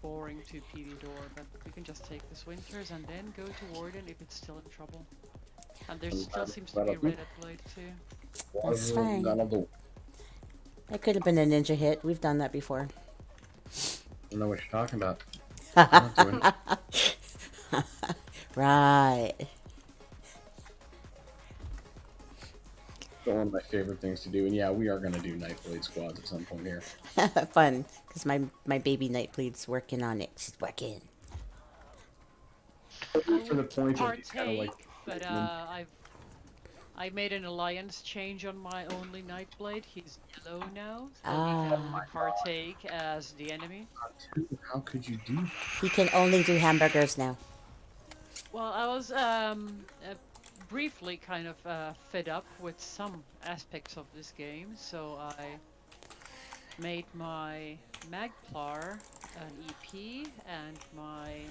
boring to PV door, but we can just take this Winters and then go to Warden if it's still in trouble. And there still seems to be Red at Blade too. That's fine. That'll do. That could have been a ninja hit. We've done that before. I don't know what you're talking about. I'm not doing it. Right. One of my favorite things to do, and yeah, we are going to do Nightblade squads at some point here. Fun, because my baby Nightblade's working on it. She's working. For the point of Partake, kind of like, but I made an alliance change on my only Nightblade. He's yellow now, so we have Partake as the enemy. how could you do that? He can only do hamburgers now. Well, I was briefly kind of fed up with some aspects of this game, so I made my Magplar an EP and my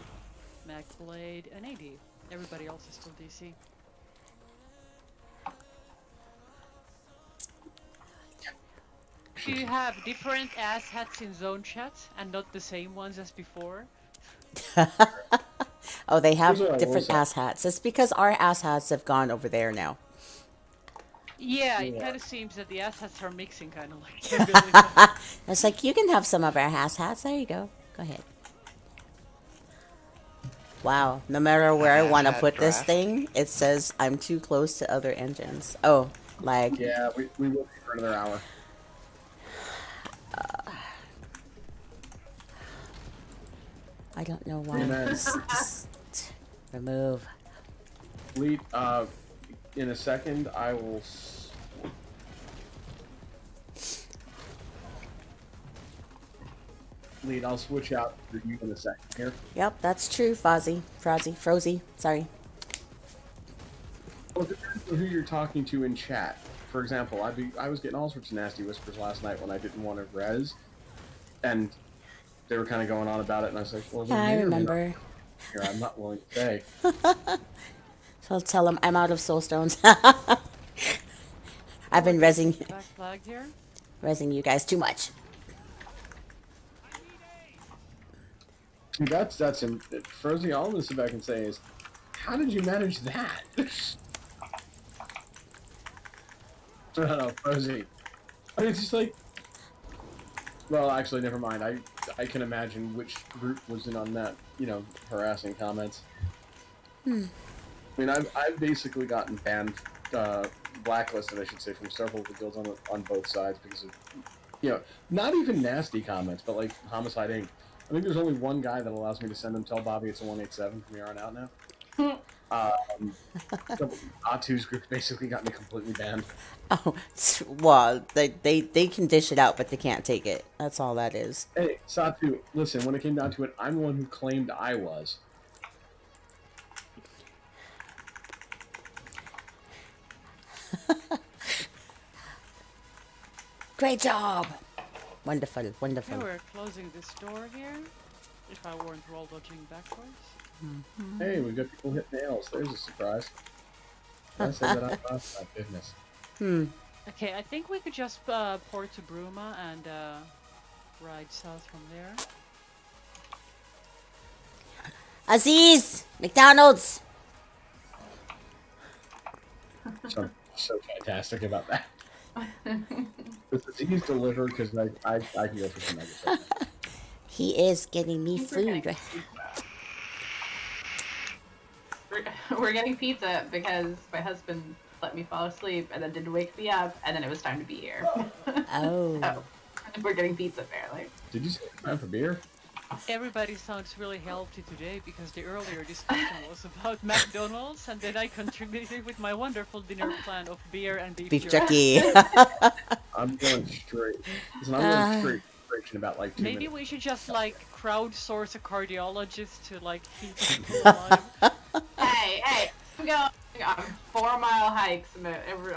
Magblade an AD. Everybody else is still DC. Do you have different ass hats in zone chat and not the same ones as before? Oh, they have Here's what I will different say. ass hats. It's because our ass hats have gone over there now. Yeah, it kind of seems that the ass hats are mixing kind of like. It's like, you can have some of our ass hats. There you go. Go ahead. Wow. No matter where I want to put this Draft. thing, it says I'm too close to other engines. Oh, like, Yeah, we will be for another hour. I don't know why. Amen. Just remove. Lead, in a second, I will. Lead, I'll switch out for you in a second here. Yep, that's true, Frozy. Sorry. Well, it depends on who you're talking to in chat. For example, I was getting all sorts of nasty whispers last night when I didn't want to res, and they were kind of going on about it, and I was like, well, Yeah, I remember. Here, I'm not willing to say. So I'll tell them I'm out of soul stones. I've been resing Back flag here. you guys too much. That's Frozy. All I'm gonna sit back and say is, how did you manage that? No, Frozy. I mean, it's just like, well, actually, never mind. I can imagine which group was in on that, harassing comments. I mean, I've basically gotten banned, blacklisted, I should say, from several of the guilds on both sides because of, not even nasty comments, but like Homicide Inc. I think there's only one guy that allows me to send him, tell Bobby it's a 187 from here on out now. Atu's group basically got me completely banned. Oh, well, they can dish it out, but they can't take it. That's all that is. Hey, Satu, listen, when it came down to it, I'm the one who claimed I was. Great job! Wonderful. Okay, we're closing this door here. If I weren't roll dodging backwards. Hey, we've got people hit nails. There's a surprise. I say that out loud. My goodness. Okay, I think we could just port to Bruma and ride south from there. Aziz! McDonald's! So fantastic about that. He's delivered because I can go for some nuggets right now. He is getting me food. We're getting pizza because my husband let me fall asleep and then didn't wake me up, and then it was time to be here. Oh. So, we're getting pizza apparently. Did you say it's time for beer? Everybody sounds really healthy today because the earlier discussion was about McDonald's, and then I contributed with my wonderful dinner plan of beer and beef jerky. jerky. I'm going straight. Listen, I'm going straight in about like 2 Maybe minutes. we should just like crowdsource a cardiologist to like keep people alive. Hey, I'm going on 4-mile hikes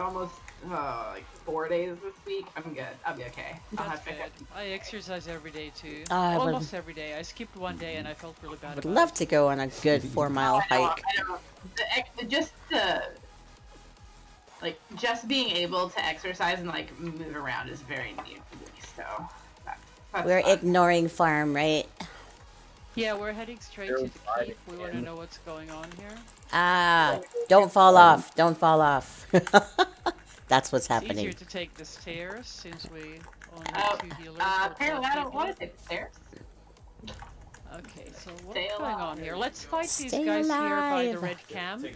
almost like 4 days this week. I'm good. I'll be okay. I'll That's have to. good. I exercise every day too. I would- Almost every day. I skipped one day and I felt really bad Would about love it. to go on a good 4-mile hike. I know. Just being able to exercise and like move around is very new to me. So that's We're fun. ignoring farm, right? Yeah, we're heading straight They're to the riding keep. We want to know what's going on here. Ah, don't fall off. Don't fall off. That's what's It's happening. easier to take the stairs since we only Oh, have 2 healers. for apparently 12 I don't people. want to take the stairs. Okay, so what's Stay going on alive. here? Let's fight these Stay guys here by the alive. red camp.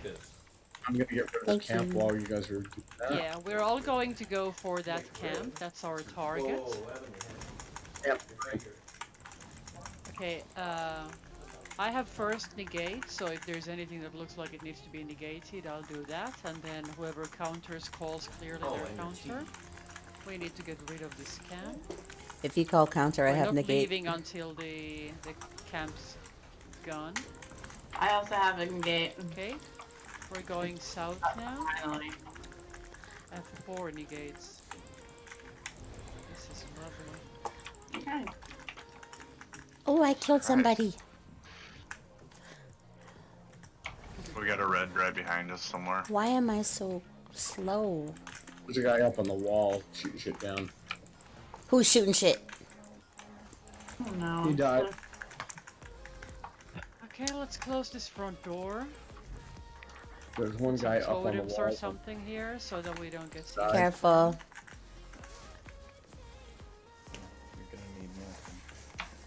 I'm gonna get rid of Thank the camp you. while you guys are doing that. Yeah, we're all going to go for that camp. That's our target. Camp. Okay, I have first negate, so if there's anything that looks like it needs to be negated, I'll do that. And then whoever counters calls clearly their counter. We need to get rid of this camp. If you call counter, I We're have not negate. leaving until the camp's gone. I also have a gate. Okay, we're going south now. Finally. I have 4 negates. This is lovely. Okay. Oh, I killed somebody. We got a red right behind us somewhere. Why am I so slow? There's a guy up on the wall shooting shit down. Who's shooting shit? Oh no. He died. Okay, let's close this front door. There's one Some guy up on the totems or wall. something here so that we don't get seen. Side. Careful.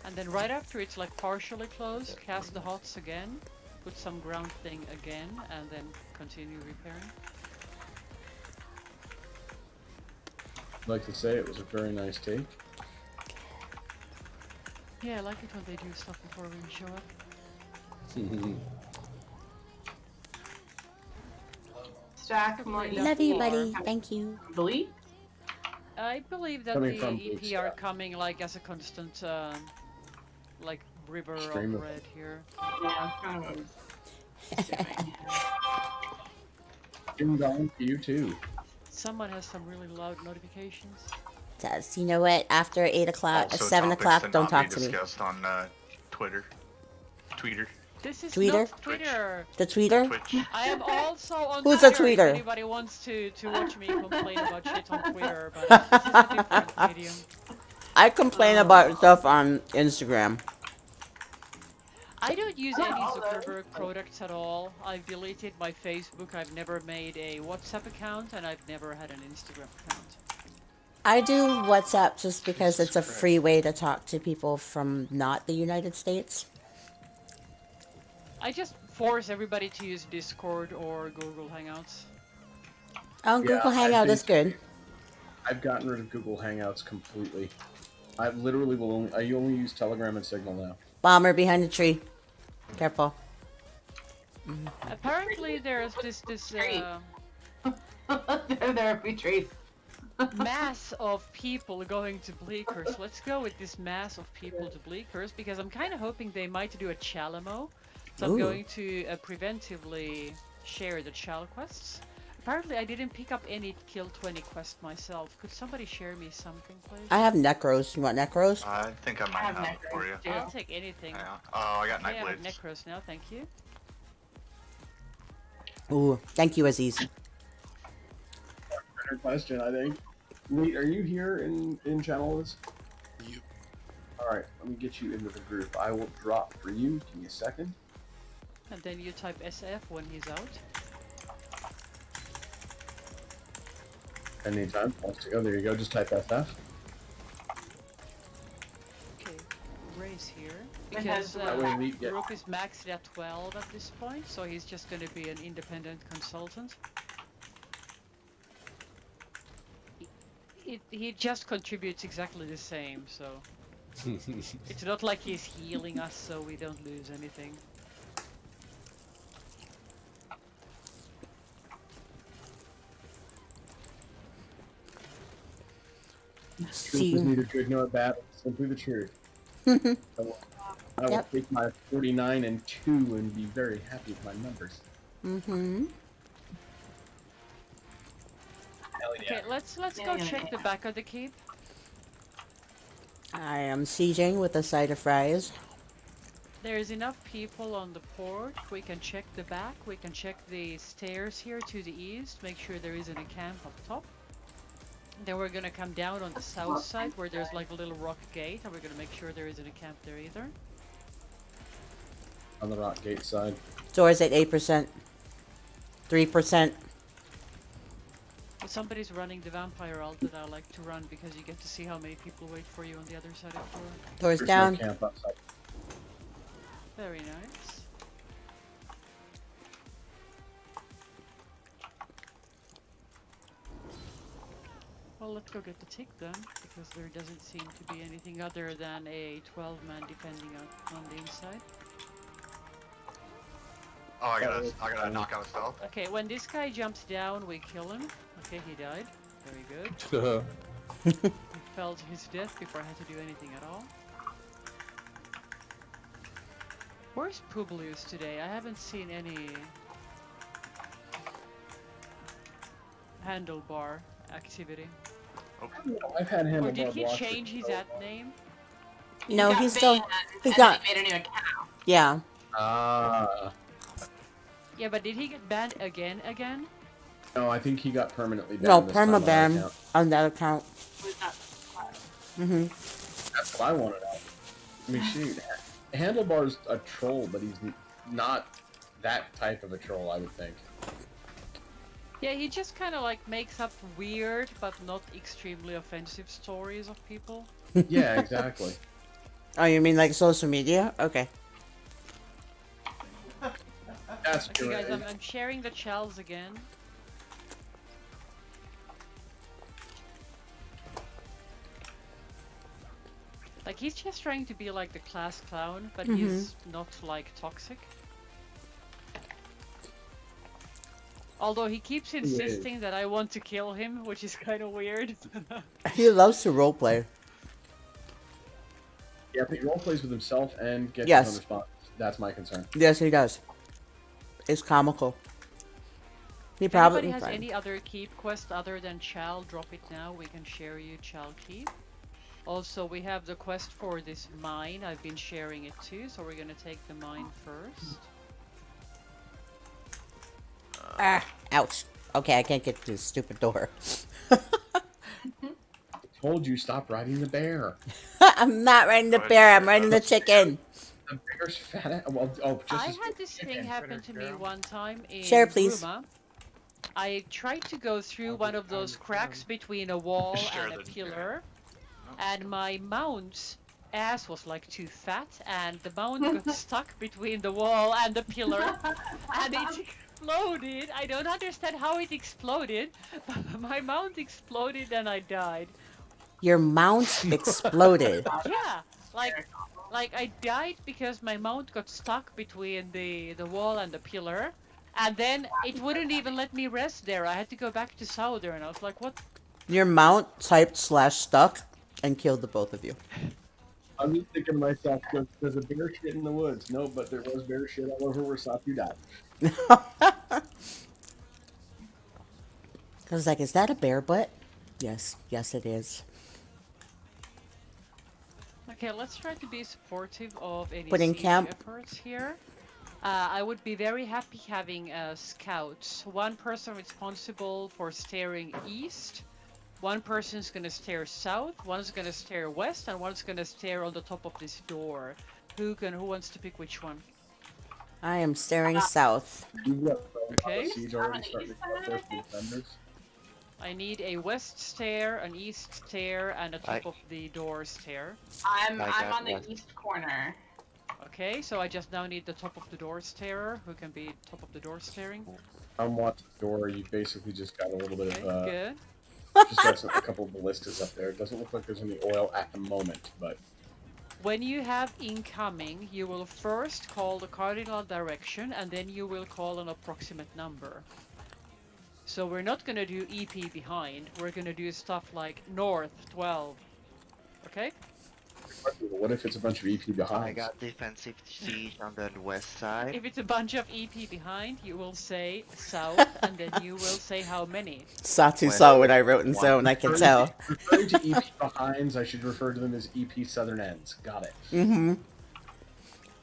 And then right after it's like partially closed, cast the hots again, put some ground thing again, and then continue repairing. I'd like to say it was a very nice take. Yeah, I like it when they do stuff before we show up. Stack more. Love you, buddy. Thank you. Bleed? I believe that Coming the from EP Blue are Sky. coming like as a constant, like river Stream of of- red here. Yeah, kind of. Assuming. Ding dong to you too. Someone has some really loud notifications. Does you know what? After 8 o'clock, Also 7 topics o'clock, that don't not talk be to me. discussed on Twitter. Tweeter. This is Tweeter? not Twitter. The tweeter? Twitch. I am also on Who's a Twitter. tweeter? If anybody wants to watch me complain about shit on Twitter, but this is a different medium. I complain about stuff on Instagram. I don't use any Zuckerberg products at all. I've deleted my Facebook. I've never made a WhatsApp account, and I've never had an Instagram account. I do WhatsApp just because it's a free way to talk to people from not the United States. I just force everybody to use Discord or Google Hangouts. Oh, Yeah, Google I Hangout is think- good. I've gotten rid of Google Hangouts completely. I literally will only. I only use Telegram and Signal now. Bomber behind the tree. Careful. Apparently, there's this There are a few trees. mass of people going to Bleakers. Let's go with this mass of people to Bleakers because I'm kind of hoping they might do a Chalamo. So I'm Ooh. going to preventively share the Chal quests. Apparently, I didn't pick up any Kill 20 quest myself. Could somebody share me something, please? I have Necros. You want Necros? I think I might have have it for you. necros, too. I'll take anything. Yeah. Oh, I got Okay, I have Nightblades. Necros now, thank you. Ooh, thank you, Aziz. Better question, I think. Nate, are you here in channels? Yep. All right, let me get you into the group. I will drop for you. Give me a second. And then you type SF when he's out. Anytime. Wants to go. There you go. Just type FF. Okay, Ray's here. It Because has That way we get- group is maxed at 12 at this point, so he's just going to be an independent consultant. He just contributes exactly the same, so It's not like he's healing us, so we don't lose anything. Truth is See, neither good nor bad. It's simply the truth. I will Yep. take my 49 and 2 and be very happy with my numbers. mm-hmm. Hell yeah. Okay, let's go check the back of the keep. I am sieging with a side of fries. There's enough people on the port. We can check the back. We can check the stairs here to the east. Make sure there isn't a camp up top. Then we're gonna come down on the south side where there's like a little rock gate, and we're gonna make sure there isn't a camp there either. On the rock gate side. Doors at 8%. 3%. If somebody's running the vampire ult that I like to run because you get to see how many people wait for you on the other side of the door. Doors There's down. no camp outside. Very nice. Well, let's go get the tick then, because there doesn't seem to be anything other than a 12-man defending on the inside. Oh, I gotta knock out a stealth. Okay, when this guy jumps down, we kill him. Okay, he died. Very good. He fell to his death before I had to do anything at all. Where's Publius today? I haven't seen any handlebar activity. I've had him. Or did he change his ad name? No, got he's still. banned, He and got. they made a new account. Yeah. Yeah, but did he get banned again? No, I think he got permanently banned. No, this time on that permaban account. on that account. Was not- Mm-hmm. That's what I want to know. I mean, shoot, Handlebar's a troll, but he's not that type of a troll, I would think. Yeah, he just kind of like makes up weird but not extremely offensive stories of people. Yeah, exactly. Oh, you mean like social media? Okay. That's Okay, true. guys, I'm sharing the chals again. Like, he's just trying to be like the class clown, but he's not like toxic. Although he keeps insisting that I want to kill him, which is kind of weird. He loves to roleplay. Yeah, but he role plays with himself and gets Yes. his own response. That's my concern. Yes, he does. It's comical. He If probably. anybody has any other keep quest other than Chal, drop it now. We can share you Chal keep. Also, we have the quest for this mine. I've been sharing it too, so we're gonna take the mine first. Ah, ouch. Okay, I can't get to this stupid door. I told you, stop riding the bear. I'm not riding the bear. I'm riding the chicken. The bear's fat. Well, oh, just I as had this thing happen to me one time in Share, please. Ruma. I tried to go through one of those cracks between a wall Share and a the- pillar, and my mount's ass was like too fat, and the mount got stuck between the wall and the pillar, and it exploded. I don't understand how it exploded, but my mount exploded and I died. Your mount exploded. Yeah, like I died because my mount got stuck between the wall and the pillar, and then it wouldn't even let me rest there. I had to go back to Southern. I was like, what? Your mount typed /stuck and killed the both of you. I'm just thinking to myself, there's a bear shit in the woods. No, but there was bear shit all over where Satu died. I was like, is that a bear butt? Yes, yes it is. Okay, let's try to be supportive of any Put in siege camp. efforts here. I would be very happy having scouts. One person responsible for steering east, one person's gonna stare south, one's gonna stare west, and one's gonna stare on the top of this door. Who wants to pick which one? I am staring south. You've got Okay. siege already starting to go up there for the defenders. I need a west stair, an east stair, and a top I- of the door stair. I'm I got on the one. east corner. Okay, so I just now need the top of the door stairer, who can be top of the door staring. I'm watching the door. You basically just got a little bit Okay, of good. just got a couple of ballistas up there. It doesn't look like there's any oil at the moment, but When you have incoming, you will first call the cardinal direction and then you will call an approximate number. So we're not going to do EP behind. We're going to do stuff like north 12. Okay? What if it's a bunch of EP behind? I got defensive siege on the west side. If it's a bunch of EP behind, you will say south and then you will say how many. Satu saw what I wrote in zone, I can tell. Referring to EP behinds, I should refer to them as EP southern ends. Got it. Mm-hmm.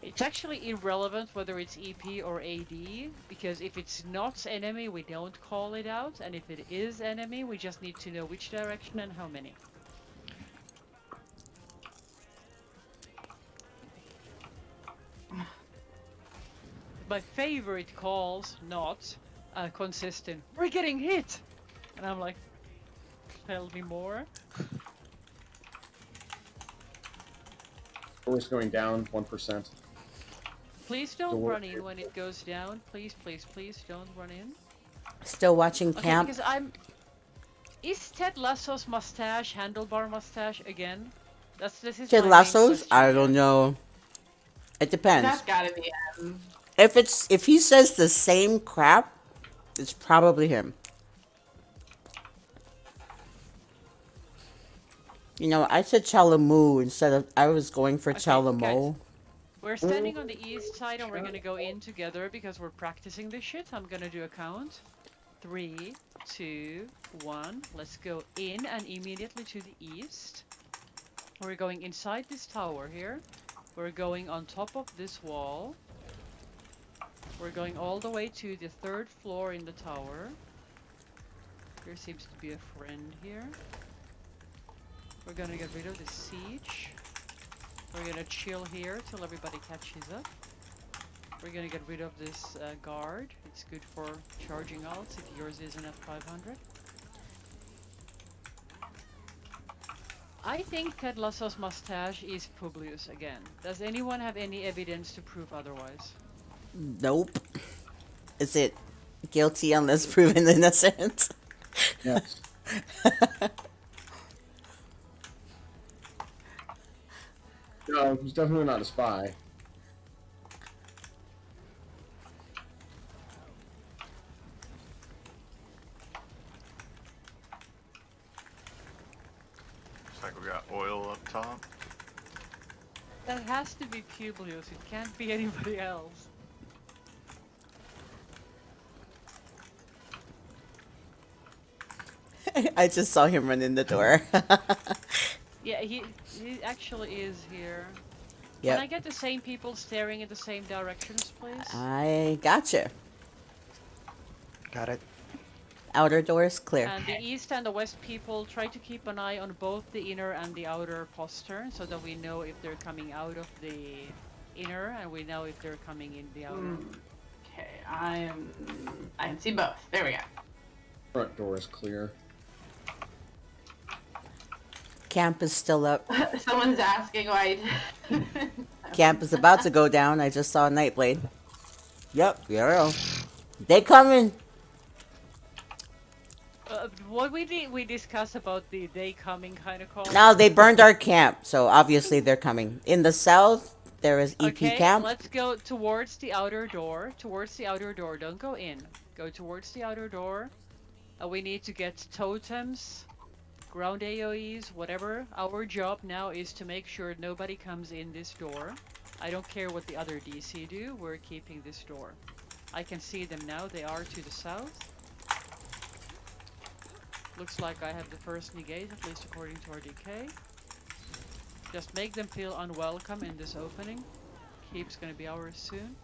It's actually irrelevant whether it's EP or AD, because if it's not enemy, we don't call it out, and if it is enemy, we just need to know which direction and how many. My favorite calls, not consistent. We're getting hit! And I'm like, tell me more. Doors going down 1%. Please don't Door- run in when it goes down. Please, please, please don't run in. Still watching Okay, camp. because I'm... Is Ted Lasso's mustache handlebar mustache again? This is Ted my main Lasso's? question. I don't know. It depends. That's gotta be him. If he says the same crap, it's probably him. You know, I said Chalamu instead of I was going for Okay, Chalamo. We're standing on the east side and we're gonna go in together because we're practicing this shit. I'm gonna do a count. 3, 2, 1. Let's go in and immediately to the east. We're going inside this tower here. We're going on top of this wall. We're going all the way to the 3rd floor in the tower. There seems to be a friend here. We're gonna get rid of the siege. We're gonna chill here till everybody catches up. We're gonna get rid of this guard. It's good for charging alts if yours isn't at 500. I think Ted Lasso's mustache is Publius again. Does anyone have any evidence to prove otherwise? Nope. Is it guilty unless proven innocent? Yes. No, he's definitely not a spy. Looks like we got oil up top. That has to be Publius. It can't be anybody else. I just saw him run in the door. Yeah, he actually is here. Yep. Can I get the same people staring in the same directions, please? I gotcha. Got it. Outer doors clear. And the east and the west people, try to keep an eye on both the inner and the outer postern so that we know if they're coming out of the inner and we know if they're coming in the outer. Okay, I can see both. There we go. Front door is clear. Camp is still up. Someone's asking why. Camp is about to go down. I just saw Nightblade. Yep, yeah. They coming. What we discussed about the they coming kind of call? Now they burned our camp, so obviously they're coming. In the south, there is EP Okay, camp. let's go towards the outer door. Towards the outer door. Don't go in. Go towards the outer door. We need to get totems, ground AoEs, whatever. Our job now is to make sure nobody comes in this door. I don't care what the other DC do. We're keeping this door. I can see them now. They are to the south. Looks like I have the first negate, at least according to our DK. Just make them feel unwelcome in this opening. Keep's gonna be ours soon.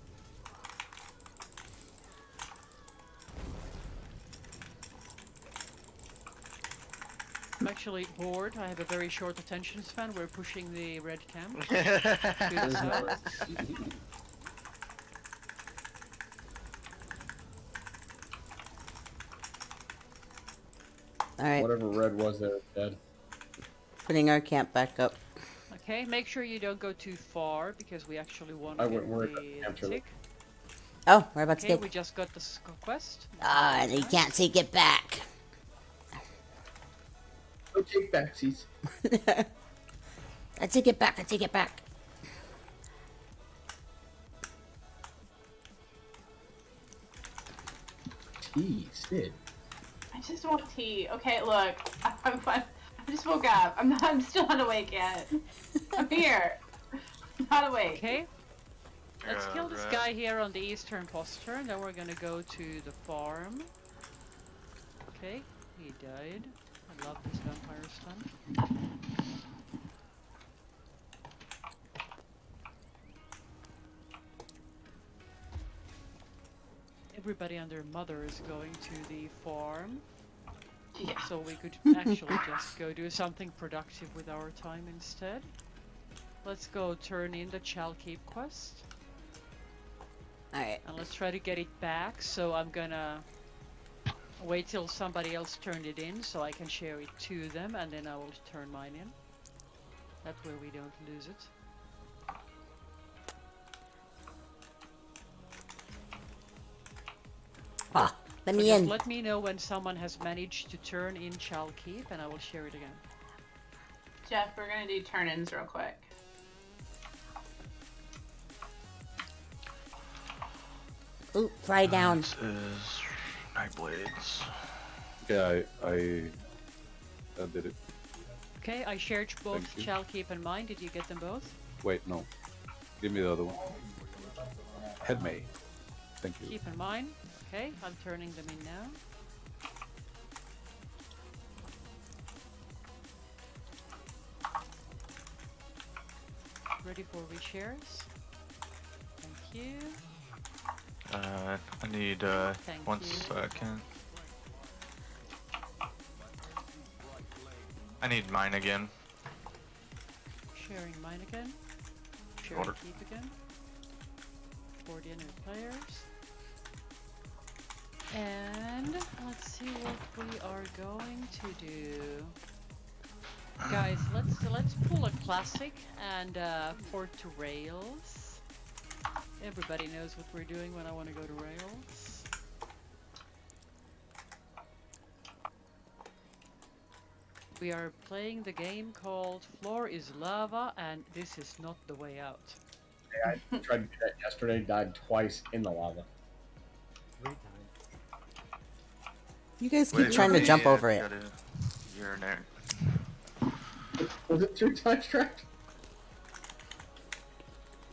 I'm actually bored. I have a very short attention span. We're pushing the red camp to the south. All right, Whatever red was there is dead. putting our camp back up. Okay, make sure you don't go too far because we actually want I to wouldn't worry get about the the camp turtle. tick. Oh, we're about to Okay, get. we just got the quest. Ah, and you can't take it back. No take backsies. I take it back. I take it back. tea, Sid. I just want tea. Okay, look. I just woke up. I'm still not awake yet. I'm here. I'm not awake. Okay. Let's kill this Alright. guy here on the eastern postern, then we're gonna go to the farm. Okay, he died. I love this vampire stun. Everybody and their mother is going to the farm, Yeah. so we could actually just go do something productive with our time instead. Let's go turn in the Chal Keep quest. Alright. And let's try to get it back, so I'm gonna wait till somebody else turned it in so I can share it to them, and then I will turn mine in. That way we don't lose it. Ah, let So me just in. let me know when someone has managed to turn in Chal Keep, and I will share it again. Jeff, we're gonna do turn-ins real quick. Ooh, fly down. This is Nightblades. Yeah, I did it. Okay, I shared both Thank you. Chal Keep and mine. Did you get them both? Wait, no. Give me the other one. Head May. Thank you. Keep in mind. Okay, I'm turning them in now. Ready for reshares? Thank you. I need Thank one you. second. I need mine again. Sharing mine again. Sharing Order. Keep again. For the new players. And let's see what we are going to do. Guys, let's pull a classic and port to rails. Everybody knows what we're doing when I want to go to rails. We are playing the game called Floor is Lava, and this is not the way out. I tried to do that yesterday, died twice in the lava. You guys keep Wait, trying to wait, jump yeah, over it. gotta urinate. Was it 3 times tracked?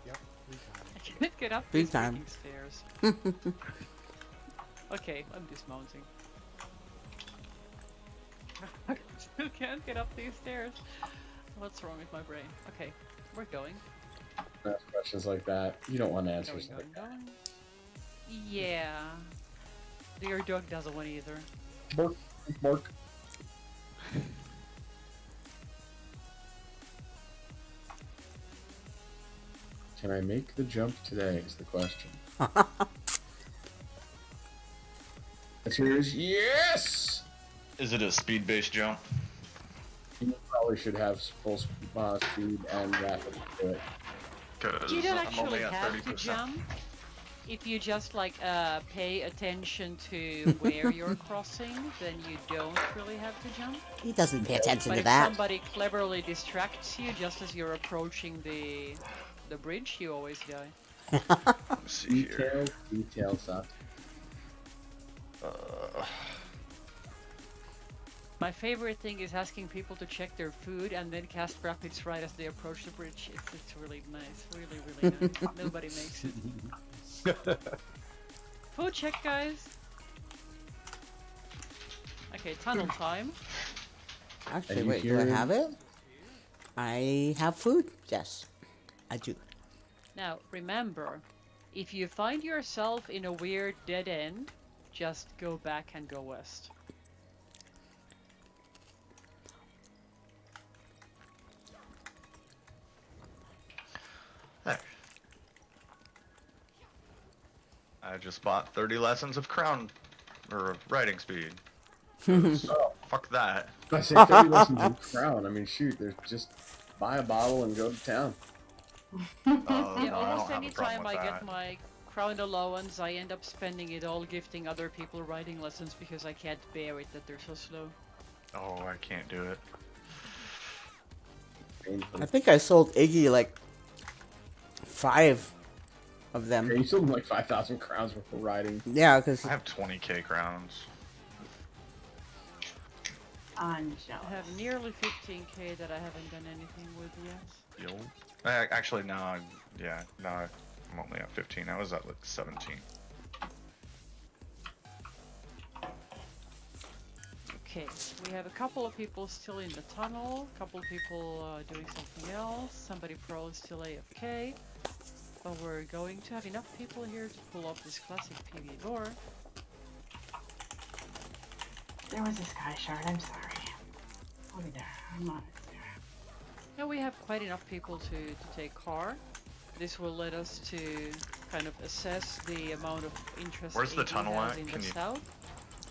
I can't get up Big these time. freaking stairs. Okay, I'm dismounting. I still can't get up these stairs. What's wrong with my brain? Okay, we're going. Ask questions like that. You don't want answers Going, like going, going. Yeah. Your dog doesn't want either. that. Bork, bork. Can I make the jump today is the question. Answer is yes! Is it a speed-based jump? You probably should have full speed and rapid to do it. Because You don't I'm actually only at have 30%. to jump. If you just like pay attention to where you're crossing, then you don't really have to jump. He doesn't pay attention But to if that. somebody cleverly distracts you just as you're approaching the bridge, you always die. Let's see here. Detail suck. My favorite thing is asking people to check their food and then cast rapids right as they approach the bridge. It's really nice. Really, really nice. Nobody makes it. Food check, guys. Okay, tunnel time. Actually, you wait, do I hear- have it? I have food? Yes, I do. Now, remember, if you find yourself in a weird dead end, just go back and go west. Hey. I just bought 30 lessons of crown or writing speed. 'Cause fuck that. I say 30 lessons in crown. I mean, shoot, there's just buy a bottle and go to town. Yeah, No, I don't almost have a any problem time with I that. get my crown allowance, I end up spending it all gifting other people riding lessons because I can't bear it that they're so slow. Oh, I can't do it. I think I sold Iggy like 5 of them. Yeah, you still have like 5,000 crowns worth of riding. Yeah, because I have 20k crowns. I'm I jealous. have nearly 15k that I haven't done anything with yet. Yo. Actually, no. Yeah, no. I'm only at 15. I was at like 17. Okay, we have a couple of people still in the tunnel, a couple of people doing something else, somebody probably still AFK, but we're going to have enough people here to pull off this classic PV door. There was a sky shard, I'm sorry. I'll be there. I'm on it there. Now we have quite enough people to take car. This will let us to kind of assess the amount of interest Where's the AD tunnel has at? in Can the you south.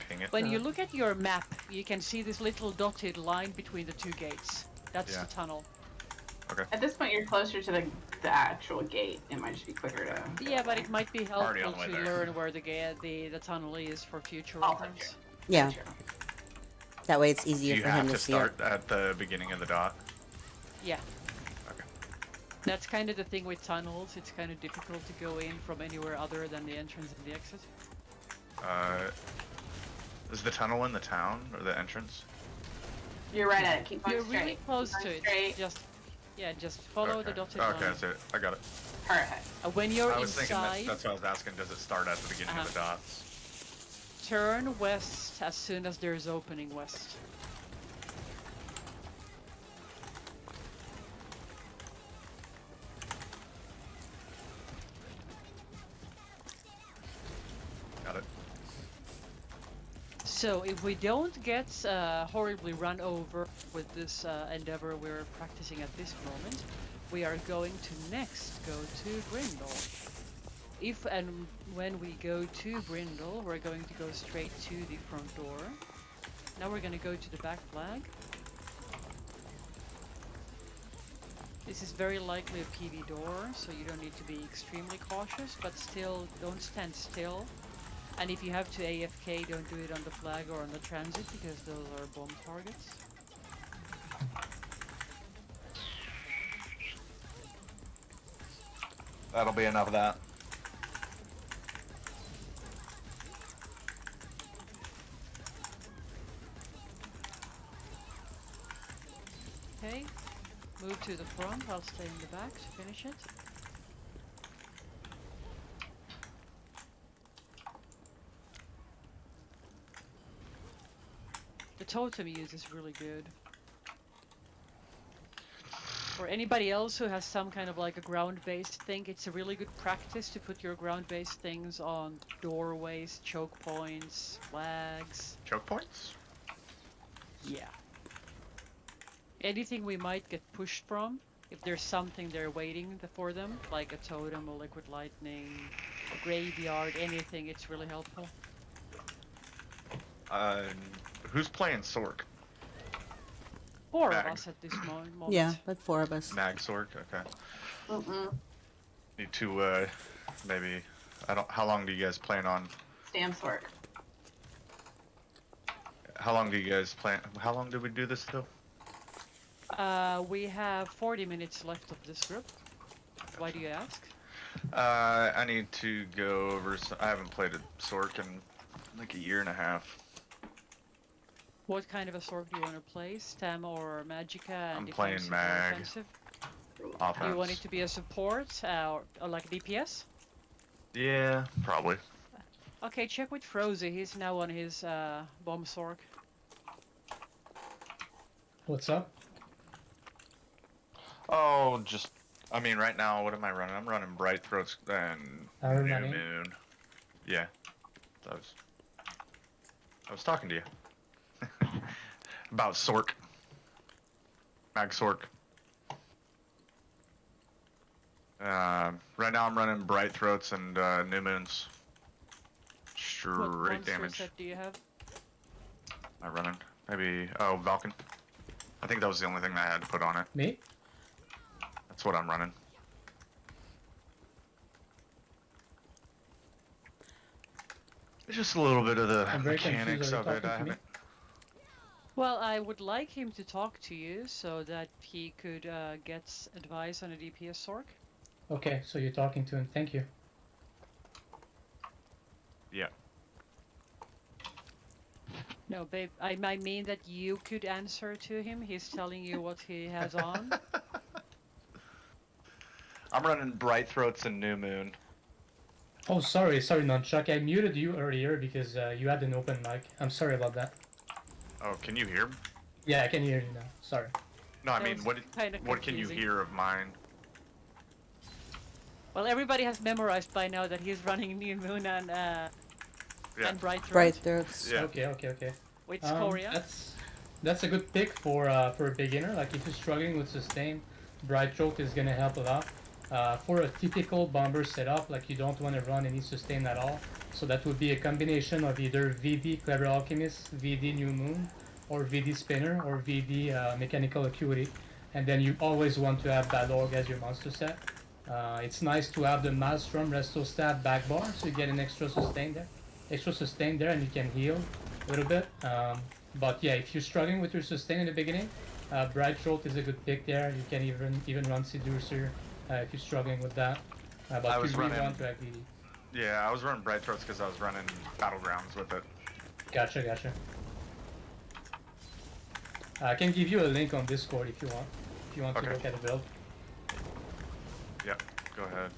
ping it? When you look at your map, you can see this little dotted line between the two gates. That's Yeah. the tunnel. At this point, you're closer to the actual gate. It might just be quicker to. Yeah, but it might be Already helpful on the to way there. learn where the tunnel is for future Oh, reference. yeah, Sure. that way it's Do easier you for him have to to see start at the beginning of the dot? Yeah. Okay. That's kind of the thing with tunnels. It's kind of difficult to go in from anywhere other than the entrance and the exit. Is the tunnel in the town or the entrance? You're right at it. Keep going You're straight. really close Keep to going it. Straight. Just follow Okay. the dotted Okay, line. that's it. I got it. Perfect. When you're I was thinking inside, that's what I was asking. Does it start at the beginning of the dots? turn west as soon as there's opening west. Got it. So if we don't get horribly run over with this endeavor we're practicing at this moment, we are going to next go to Brindle. If and when we go to Brindle, we're going to go straight to the front door. Now we're going to go to the back flag. This is very likely a PV door, so you don't need to be extremely cautious, but still don't stand still. And if you have to AFK, don't do it on the flag or on the transit, because those are bomb targets. That'll be enough of that. Okay, move to the front, I'll stay in the back to finish it. The totem use is really good. For anybody else who has some kind of like a ground-based thing, it's a really good practice to put your ground-based things on doorways, choke points, flags. Choke points? Yeah. Anything we might get pushed from, if there's something there waiting for them, like a totem, a liquid lightning, a graveyard, anything, it's really helpful. Who's playing Sork? Four Bag. of us at this moment. Yeah, like 4 of us. Mag Sork? Okay. Mm-mm. Need to, maybe... How long do you guys plan on... Stamps work. How long do you guys plan... How long did we do this, though? We have 40 minutes left of this group. Why do you ask? I need to go over... I haven't played a Sork in like a year and a half. What kind of a sword do you want to play? Stam or Magicka? And I'm playing defensive or Mag. offensive? Offense. Do you want it to be a support or like DPS? Yeah, probably. Okay, check with Frozy. He's now on his bomb sork. What's up? Oh, just... I mean, right now, what am I running? I'm running Bright Throats and Are New running? Moon. Yeah. I was talking to you. About Sork. Mag Sork. Right now I'm running Bright Throats and New Moons. What Straight monster damage. set do you have? I'm running. Maybe... Oh, Valken. I think that was the only thing I had to put on it. Me? That's what I'm running. It's just a little bit of the I'm very mechanics confused. Are of you it. talking I to me? haven't... Well, I would like him to talk to you so that he could get advice on a DPS sork. Okay, so you're talking to him. Thank you. Yeah. No, babe, I mean that you could answer to him. He's telling you what he has on. I'm running Bright Throats and New Moon. Oh, sorry, Nunchuck. I muted you earlier because you had an open mic. I'm sorry about that. Oh, can you hear? Yeah, I can hear you now. Sorry. No, I That mean, was what kinda what can you confusing. hear of mine? Well, everybody has memorized by now that he's running New Moon and Yeah. Bright Throat. Bright throats. Yeah. Okay. With Scoria. That's a good pick for a beginner. Like if you're struggling with sustain, Bright Throat is gonna help a lot. For a typical bomber setup, like you don't want to run any sustain at all. So that would be a combination of either VD Clever Alchemist, VD New Moon, or VD Spinner, or VD Mechanical Acuity. And then you always want to have Balorg as your monster set. It's nice to have the Maelstrom Resto Stat back bar, so you get an extra sustain there, and you can heal a little bit. But yeah, if you're struggling with your sustain in the beginning, Bright Throat is a good pick there. You can even run Seducer if you're struggling with that. But I you was really running- want to have VD. Yeah, I was running Bright Throats because I was running Battlegrounds with it. Gotcha. I can give you a link on Discord if you want. If you want to Okay. look at the build. Yeah, go ahead.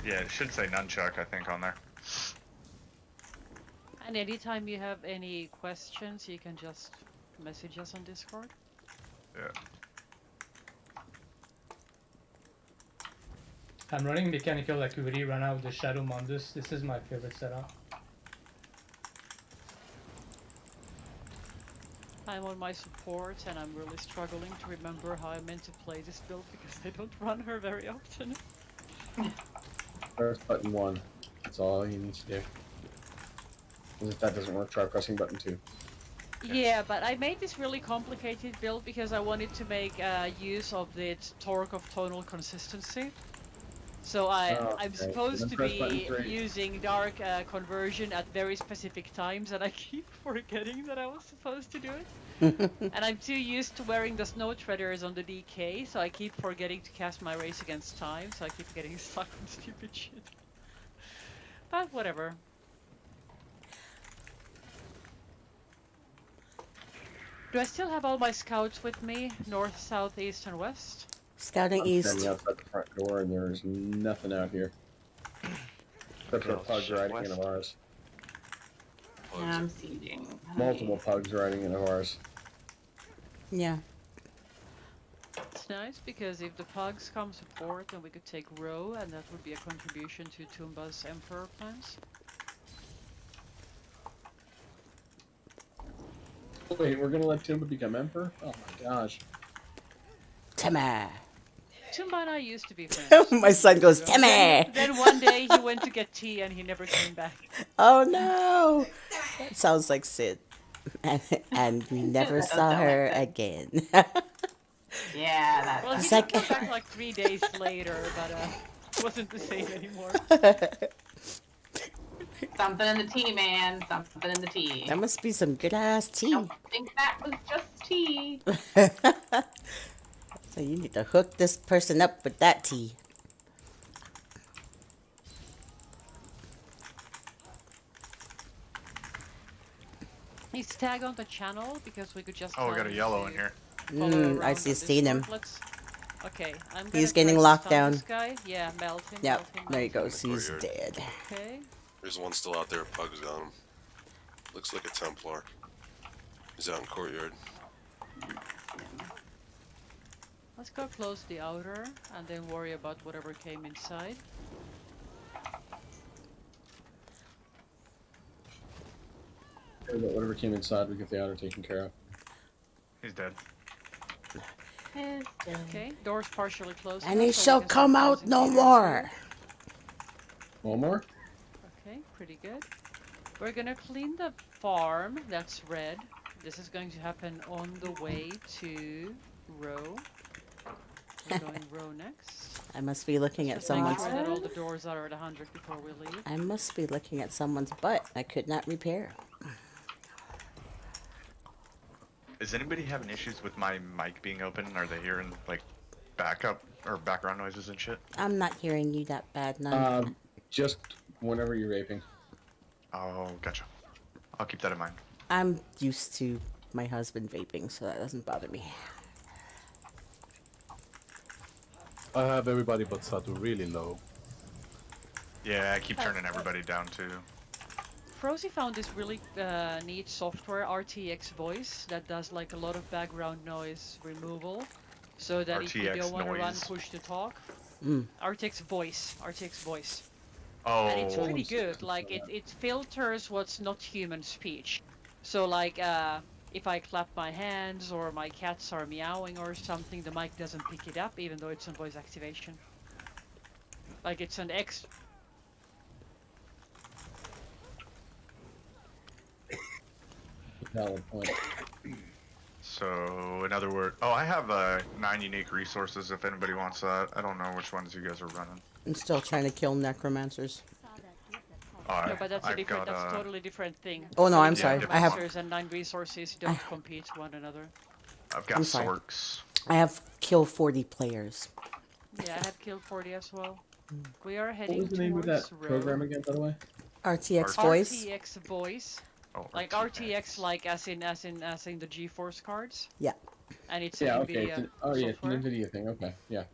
Yeah, it should say Nunchuck, I think, on there. And anytime you have any questions, you can just message us on Discord. Yeah. I'm running Mechanical Acuity, run out the Shadow Mundus. This is my favorite setup. I'm on my support and I'm really struggling to remember how I meant to play this build because I don't run her very often. Press button 1. That's all you need to do. And if that doesn't work, try pressing button 2. Yeah, but I made this really complicated build because I wanted to make use of the torque of tonal consistency. So I'm Okay, supposed then to press button be 3. using dark conversion at very specific times, and I keep forgetting that I was supposed to do it. And I'm too used to wearing the snow treaders on the DK, so I keep forgetting to cast my race against time, so I keep getting stuck on stupid shit. But whatever. Do I still have all my scouts with me? North, south, east, and west? Scouting I'm east. standing outside the front door and there's nothing out here. Except for a Well, pug shit, riding west. in of ours. Yeah, I'm sieging. Multiple pugs riding in of ours. Yeah. It's nice because if the pugs come support, then we could take row, and that would be a contribution to Tumba's Emperor plans. Wait, we're gonna let Timba become emperor? Oh my gosh. Timmy. Tumba and I used to be friends. My son goes, Then- Timmy! Then one day he went to get tea and he never came back. Oh no! That sounds like Sid. And we never That does saw sound like her Sid. again. Well, Yeah, that's he It's did like- come back like 3 days later, but it wasn't the same anymore. something in the tea, man. Something in the tea. That must be some good ass tea. Don't think that was just tea. So you need to hook this person up with that tea. He's tagged on the channel because we could just. Oh, we tell got a him yellow to in here. follow I around see, on seen him. Discord. Okay, I'm gonna He's getting try to locked stun down. This guy. Yeah, melt him. Yep, melt him, there he melt him. goes. He's Courtyard. dead. Okay. There's one still out there, Pug's got him. Looks like a Templar. He's out in courtyard. Let's go close the outer and then worry about whatever came inside. Whatever came inside, we get the outer taken care of. He's dead. Okay, doors partially closed. And now, he so we shall can come start out closing no the more. One more? Okay, pretty good. We're gonna clean the farm, that's red. This is going to happen on the way to row. We're going row next. I must be looking at Just make someone's. sure that all the doors are at 100 before we leave. I must be looking at someone's butt. I could not repair. Is anybody having issues with my mic being open? Are they hearing like backup or background noises and shit? I'm not hearing you that bad, none. Just whenever you're vaping. Oh, gotcha. I'll keep that in mind. I'm used to my husband vaping, so that doesn't bother me. I have everybody but Satu really low. Yeah, I keep turning everybody down too. Frozy found this really neat software, RTX Voice, that does like a lot of background noise removal, so that if you RTX don't want to run noise. push to talk, Mm. RTX Voice, Oh, and it's really good. Like it filters what's not human speech. So like if I clap my hands or my cats are meowing or something, the mic doesn't pick it up, even though it's on voice activation. Like it's an X. Valid point. So, in other words, I have 9 unique resources if anybody wants that. I don't know which ones you guys are running. I'm still trying to kill necromancers. No, but that's a I've different. got, That's a totally different thing. Oh, no, I'm Yeah, sorry. different I have one. Masters and 9 resources don't compete one another. I've got I'm sorry. Sorks. I have killed 40 players. Yeah, I have killed 40 as well. We are What heading was the name of towards that program Rome. again, by the way? RTX Voice. RTX Voice, Oh, like RTX, like as in the GeForce cards, Yeah. and it's Yeah, an okay. NVIDIA It's an software. NVIDIA thing. Okay, yeah.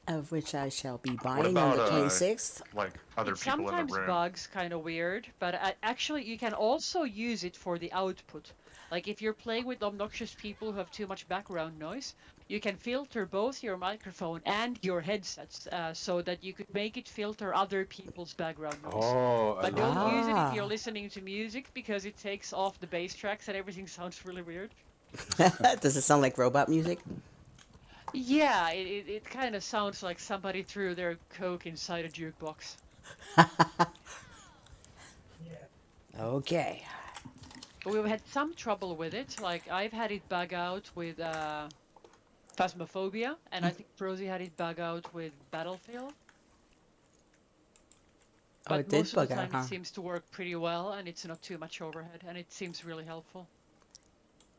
Of which I shall be What buying on about the 26th. like other It people in the sometimes room? bugs kind of weird, but actually you can also use it for the output. Like if you're playing with obnoxious people who have too much background noise, you can filter both your microphone and your headsets so that you could make it filter other people's background noise. Oh, I But love don't use it if Ah. you're listening to music because it takes off the bass tracks and everything sounds really weird. Does it sound like robot music? Yeah, it kind of sounds like somebody threw their Coke inside a jukebox. Okay. But we've had some trouble with it. Like I've had it bug out with Phasmophobia, and I think Rosie had it bug out with Battlefield. Oh, But it did most of the bug out, time huh? it seems to work pretty well, and it's not too much overhead, and it seems really helpful.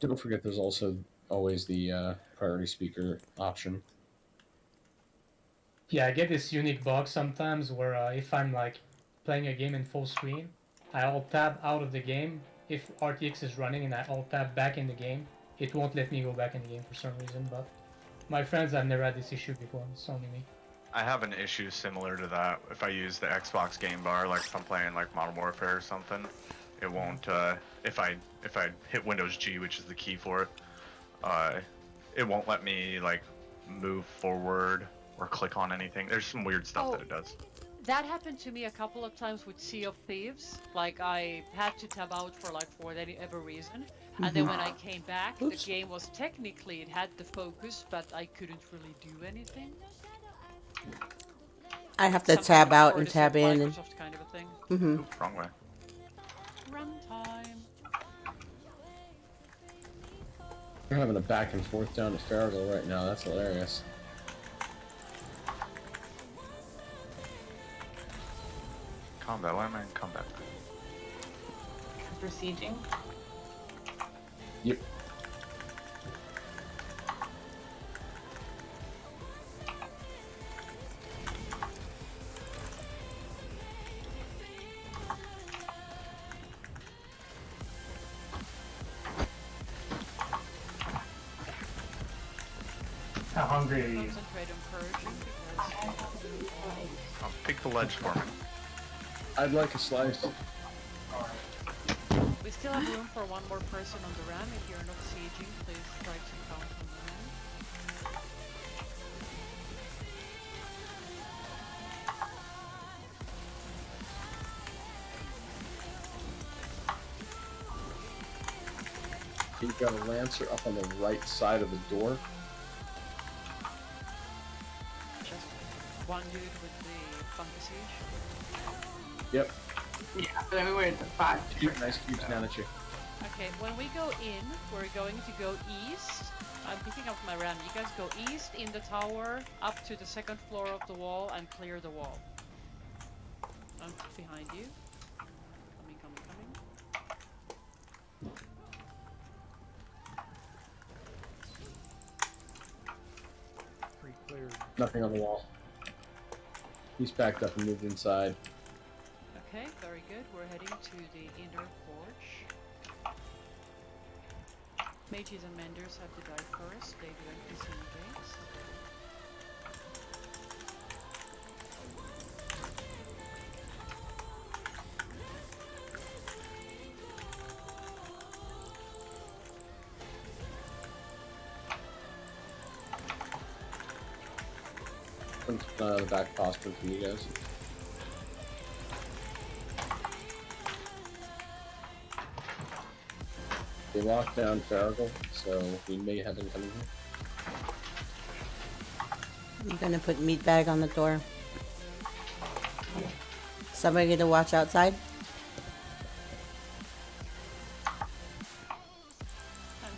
Don't forget, there's also always the priority speaker option. Yeah, I get this unique bug sometimes where if I'm like playing a game in full screen, I alt tab out of the game. If RTX is running and I alt tab back in the game, it won't let me go back in the game for some reason. But my friends have never had this issue before. It's only me. I have an issue similar to that. If I use the Xbox game bar, like if I'm playing like Modern Warfare or something, it won't. If I hit Windows G, which is the key for it, it won't let me like move forward or click on anything. There's some weird stuff that it does. That happened to me a couple of times with Sea of Thieves. Like I had to tab out for whatever reason, and then when I came back, the game was technically, it had the focus, but I couldn't really do anything. I have to Something tab like out and Fortis tab with in. And, Microsoft kind of a thing. Oops, wrong way. Runtime. We're having a back and forth down to Farragle right now. That's hilarious. Combat. Why am I in combat? For sieging. Yep. How hungry are you? Concentrate on purging because Pick the ledge for me. I'd like a slice. we still have room for one more person on the ram. If you're not sieging, please try to count on the ram. You've got a Lancer up on the right side of the door. Just one dude with the funky siege. Yep. Yeah, but I mean we're at the 5. Cute, nice cubes down at you. Okay, when we go in, we're going to go east. I'm picking up my ram. You guys go east in the tower, up to the second floor of the wall, and clear the wall. I'm behind you. Coming, coming, coming. Nothing on the wall. He's backed up and moved inside. Okay, very good. We're heading to the inner porch. Mages and menders have to die first. They do NPC games. The back posture from you guys. They locked down Farragle, so we may have him coming here. I'm gonna put meat bag on the door. Somebody to watch outside. I'm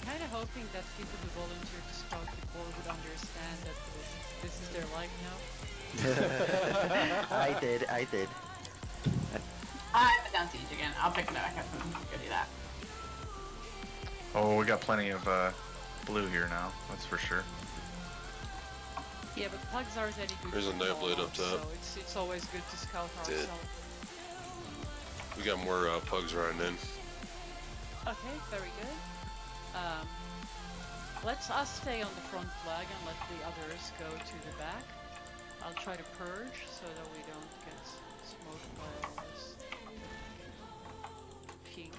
kind of hoping that people who volunteer to scout before would understand that this is their life now. I did. I'm down siege again. I'll pick it back up and go do that. Oh, we got plenty of blue here now. That's for sure. Yeah, but plugs are any good. There's a for Nightblade up so top. it's always good to scout Dead. ourselves. We got more pugs riding in. Okay, very good. Let's us stay on the front flag and let the others go to the back. I'll try to purge so that we don't get smoked by all this pink.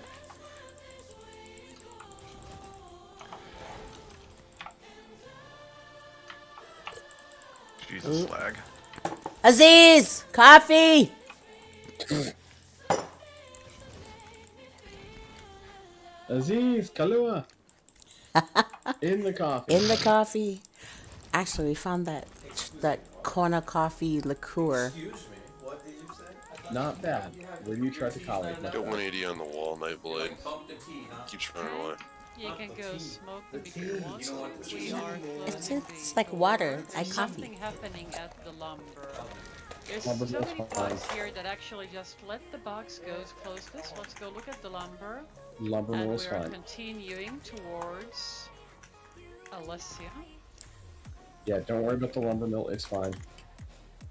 Jesus, lag. Aziz, coffee. Aziz, Kalua! In the coffee. In the coffee. Actually, we found that corner coffee liqueur. Not bad. Where you tried to collar it. Got 180 on the wall, Nightblade. Keeps running away. You can go smoke them if you want. We are It's closing just like water. I There's coffee. something happening at the lumber. There's Lumber so mill's many fine. bugs here that actually just let the box go. Close this. Let's go look at the lumber. Lumber And mill is we're fine. continuing towards Alessia. Yeah, don't worry about the lumber mill. It's fine.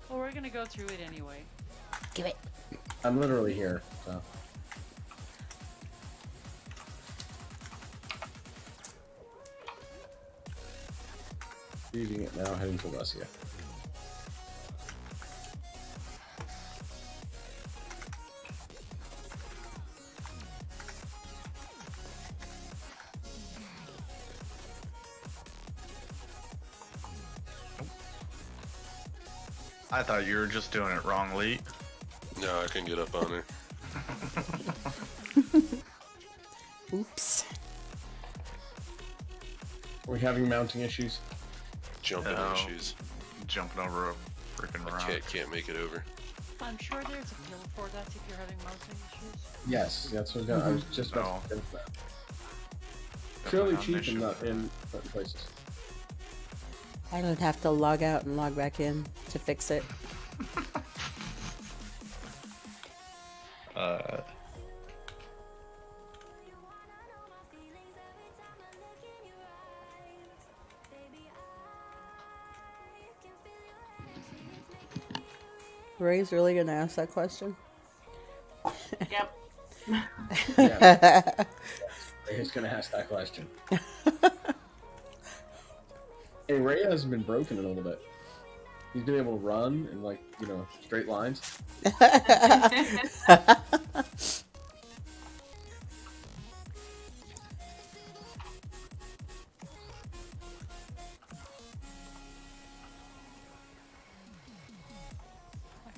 Well, we're gonna go through it anyway. Give it. I'm literally here, so. Leaving it now, heading to Alessia. I thought you were just doing it wrong, Lee. No, I can get up on her. Oops. Are we having mounting issues? Jumping No. issues. Jumping over a freaking rock. Can't make it over. I'm sure there's a pill for that if you're having mounting issues. Yes, that's what I was just about to say that. Fairly Definitely cheap not an in issue. certain places. I don't have to log out and log back in to fix it. Ray's really gonna ask that question. Yep. Yeah. Ray's gonna ask that question. Hey, Ray hasn't been broken in a little bit. He's been able to run in, like, you know, straight lines. Okay,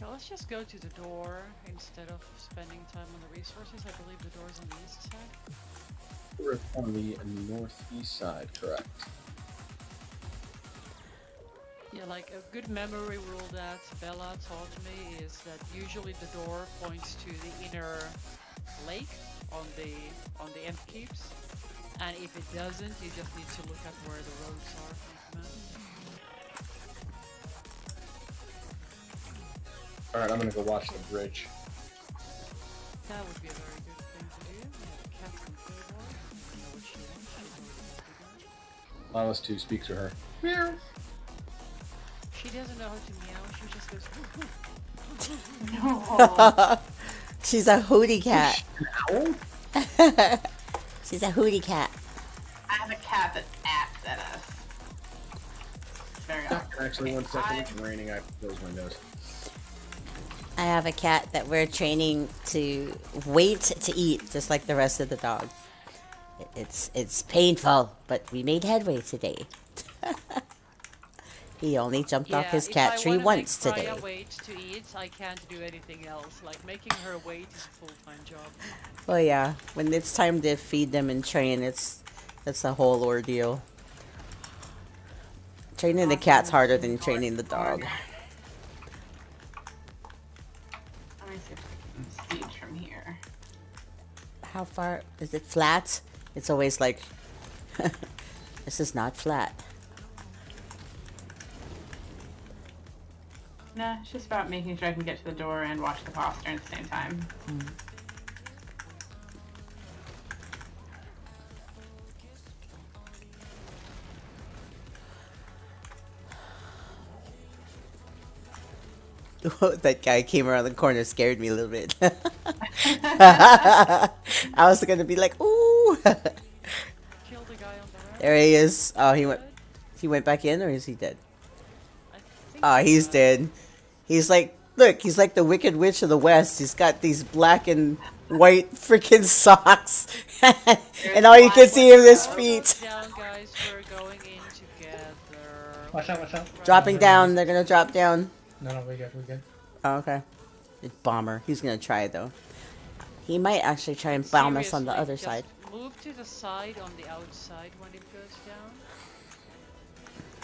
let's just go to the door instead of spending time on the resources. I believe the door's on the east side. We're on the northeast side, correct. Yeah, like a good memory rule that Bella taught me is that usually the door points to the inner lake on the end keeps, and if it doesn't, you just need to look at where the roads are from the map. Alright, I'm gonna go watch the bridge. That would be a very good thing to do. We have a cat on the table. I know what she wants. She's already bigger. Allow us to speak to her. She doesn't know how to meow. She just goes. No. She's a hootie cat. Owl? She's a hootie cat. I have a cat that acts at us. Very awesome. Actually, one second. It's raining. I have to close windows. I have a cat that we're training to wait to eat, just like the rest of the dogs. It's painful, but we made headway today. He only jumped off his cat tree once today. If I wait to eat, I can't do anything else. Like making her wait is a full-time job. Oh yeah, when it's time to feed them and train, that's a whole ordeal. Training the cat's harder than training the dog. Let me see if I can siege from here. How far is it flat? It's always like, this is not flat. Nah, it's just about making sure I can get to the door and watch the posture at the same time. That guy came around the corner, scared me a little bit. I was gonna be like, ooh. There he is. Oh, he went back in, or is he dead? Oh, he's dead. He's like, look, he's like the Wicked Witch of the West. He's got these black and white freaking socks, and all you can see is his feet. Down, guys. We're going in together. Watch out, watch out. Dropping down. They're gonna drop down. No, we're good, we're good. Oh, okay. It's Bomber. He's gonna try though. He might actually try and bomb us on the other just side. Move to the side on the outside when it goes down.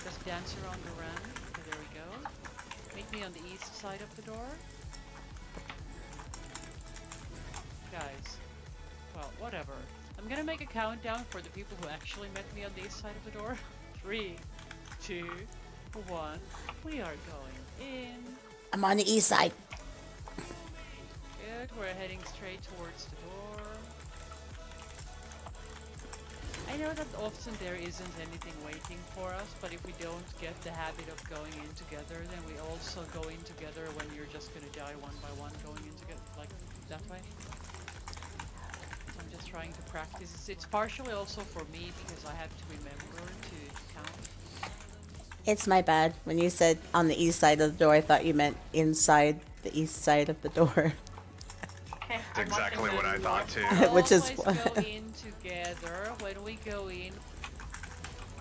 Just dance around the ramp. Okay, there we go. Meet me on the east side of the door. Guys. Well, whatever. I'm gonna make a countdown for the people who actually met me on the east side of the door. 3, 2, 1. We are going in. I'm on the east side. Good, we're heading straight towards the door. I know that often there isn't anything waiting for us, but if we don't get the habit of going in together, then we also go in together when you're just gonna die one by one going in together, like that way. I'm just trying to practice. It's partially also for me because I have to remember to count. It's my bad. When you said on the east side of the door, I thought you meant inside the east side of the door. Okay, That's exactly what I thought too. Which is always go in together. When we go in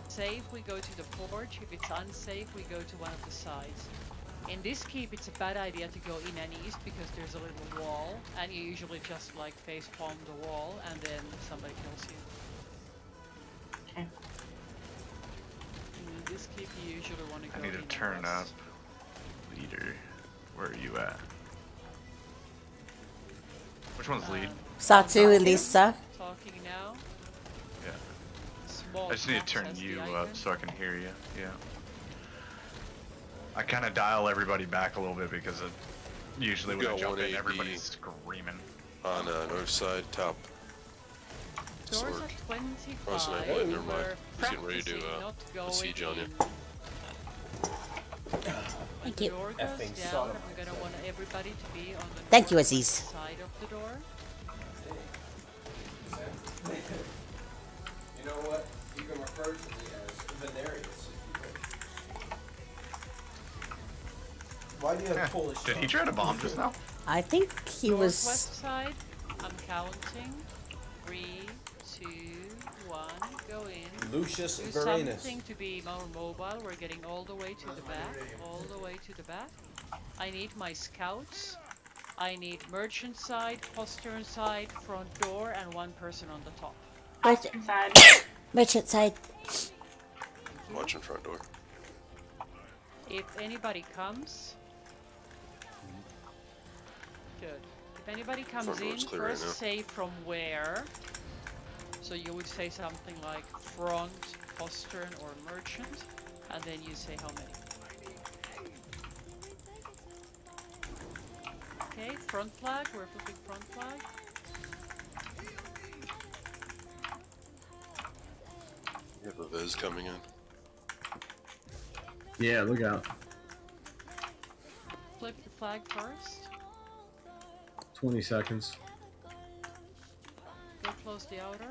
safe, we go to the porch. If it's unsafe, we go to one of the sides. In this keep, it's a bad idea to go in and east because there's a little wall, and you usually just like face palm the wall, and then somebody kills you. Okay. In this keep, you usually want to go I need in to turn and up. west. Leader. Where are you at? Which one's lead? Satuelisa. Talking now. Yeah. Small I just need to taps turn as the you icon. up so I can hear you. Yeah. I kind of dial everybody back a little bit because usually when I got jump in, 180. everybody's screaming. On north side, top. Doors Sword. at 25. Oh, it's not- we never mind. were He's getting ready to, practicing not going siege on you. in. When the you. door goes down, I'm gonna want everybody to be on the Thank you, north Aziz. side of the door. You know what? You can refer to me as Venarius if you wish. Why do you have Polish? Did he try to bomb just now? I think he Northwest was. side, I'm counting. 3, 2, 1, go in. Lucius Do Varenus. something to be more mobile. We're getting all the way to the back. All the way to the back. I need my scouts. I need merchant side, postern side, front door, and one person on the top. Inside. Merchant side. Watching front door. If anybody comes... Good. If anybody comes Front in, door's clear right first now. say from where. So you would say something like front, postern, or merchant, and then you say how many. Okay, front flag, we're flipping front flag. You have a Viz coming in. Yeah, look out. Flip the flag first. 20 seconds. Go close the outer.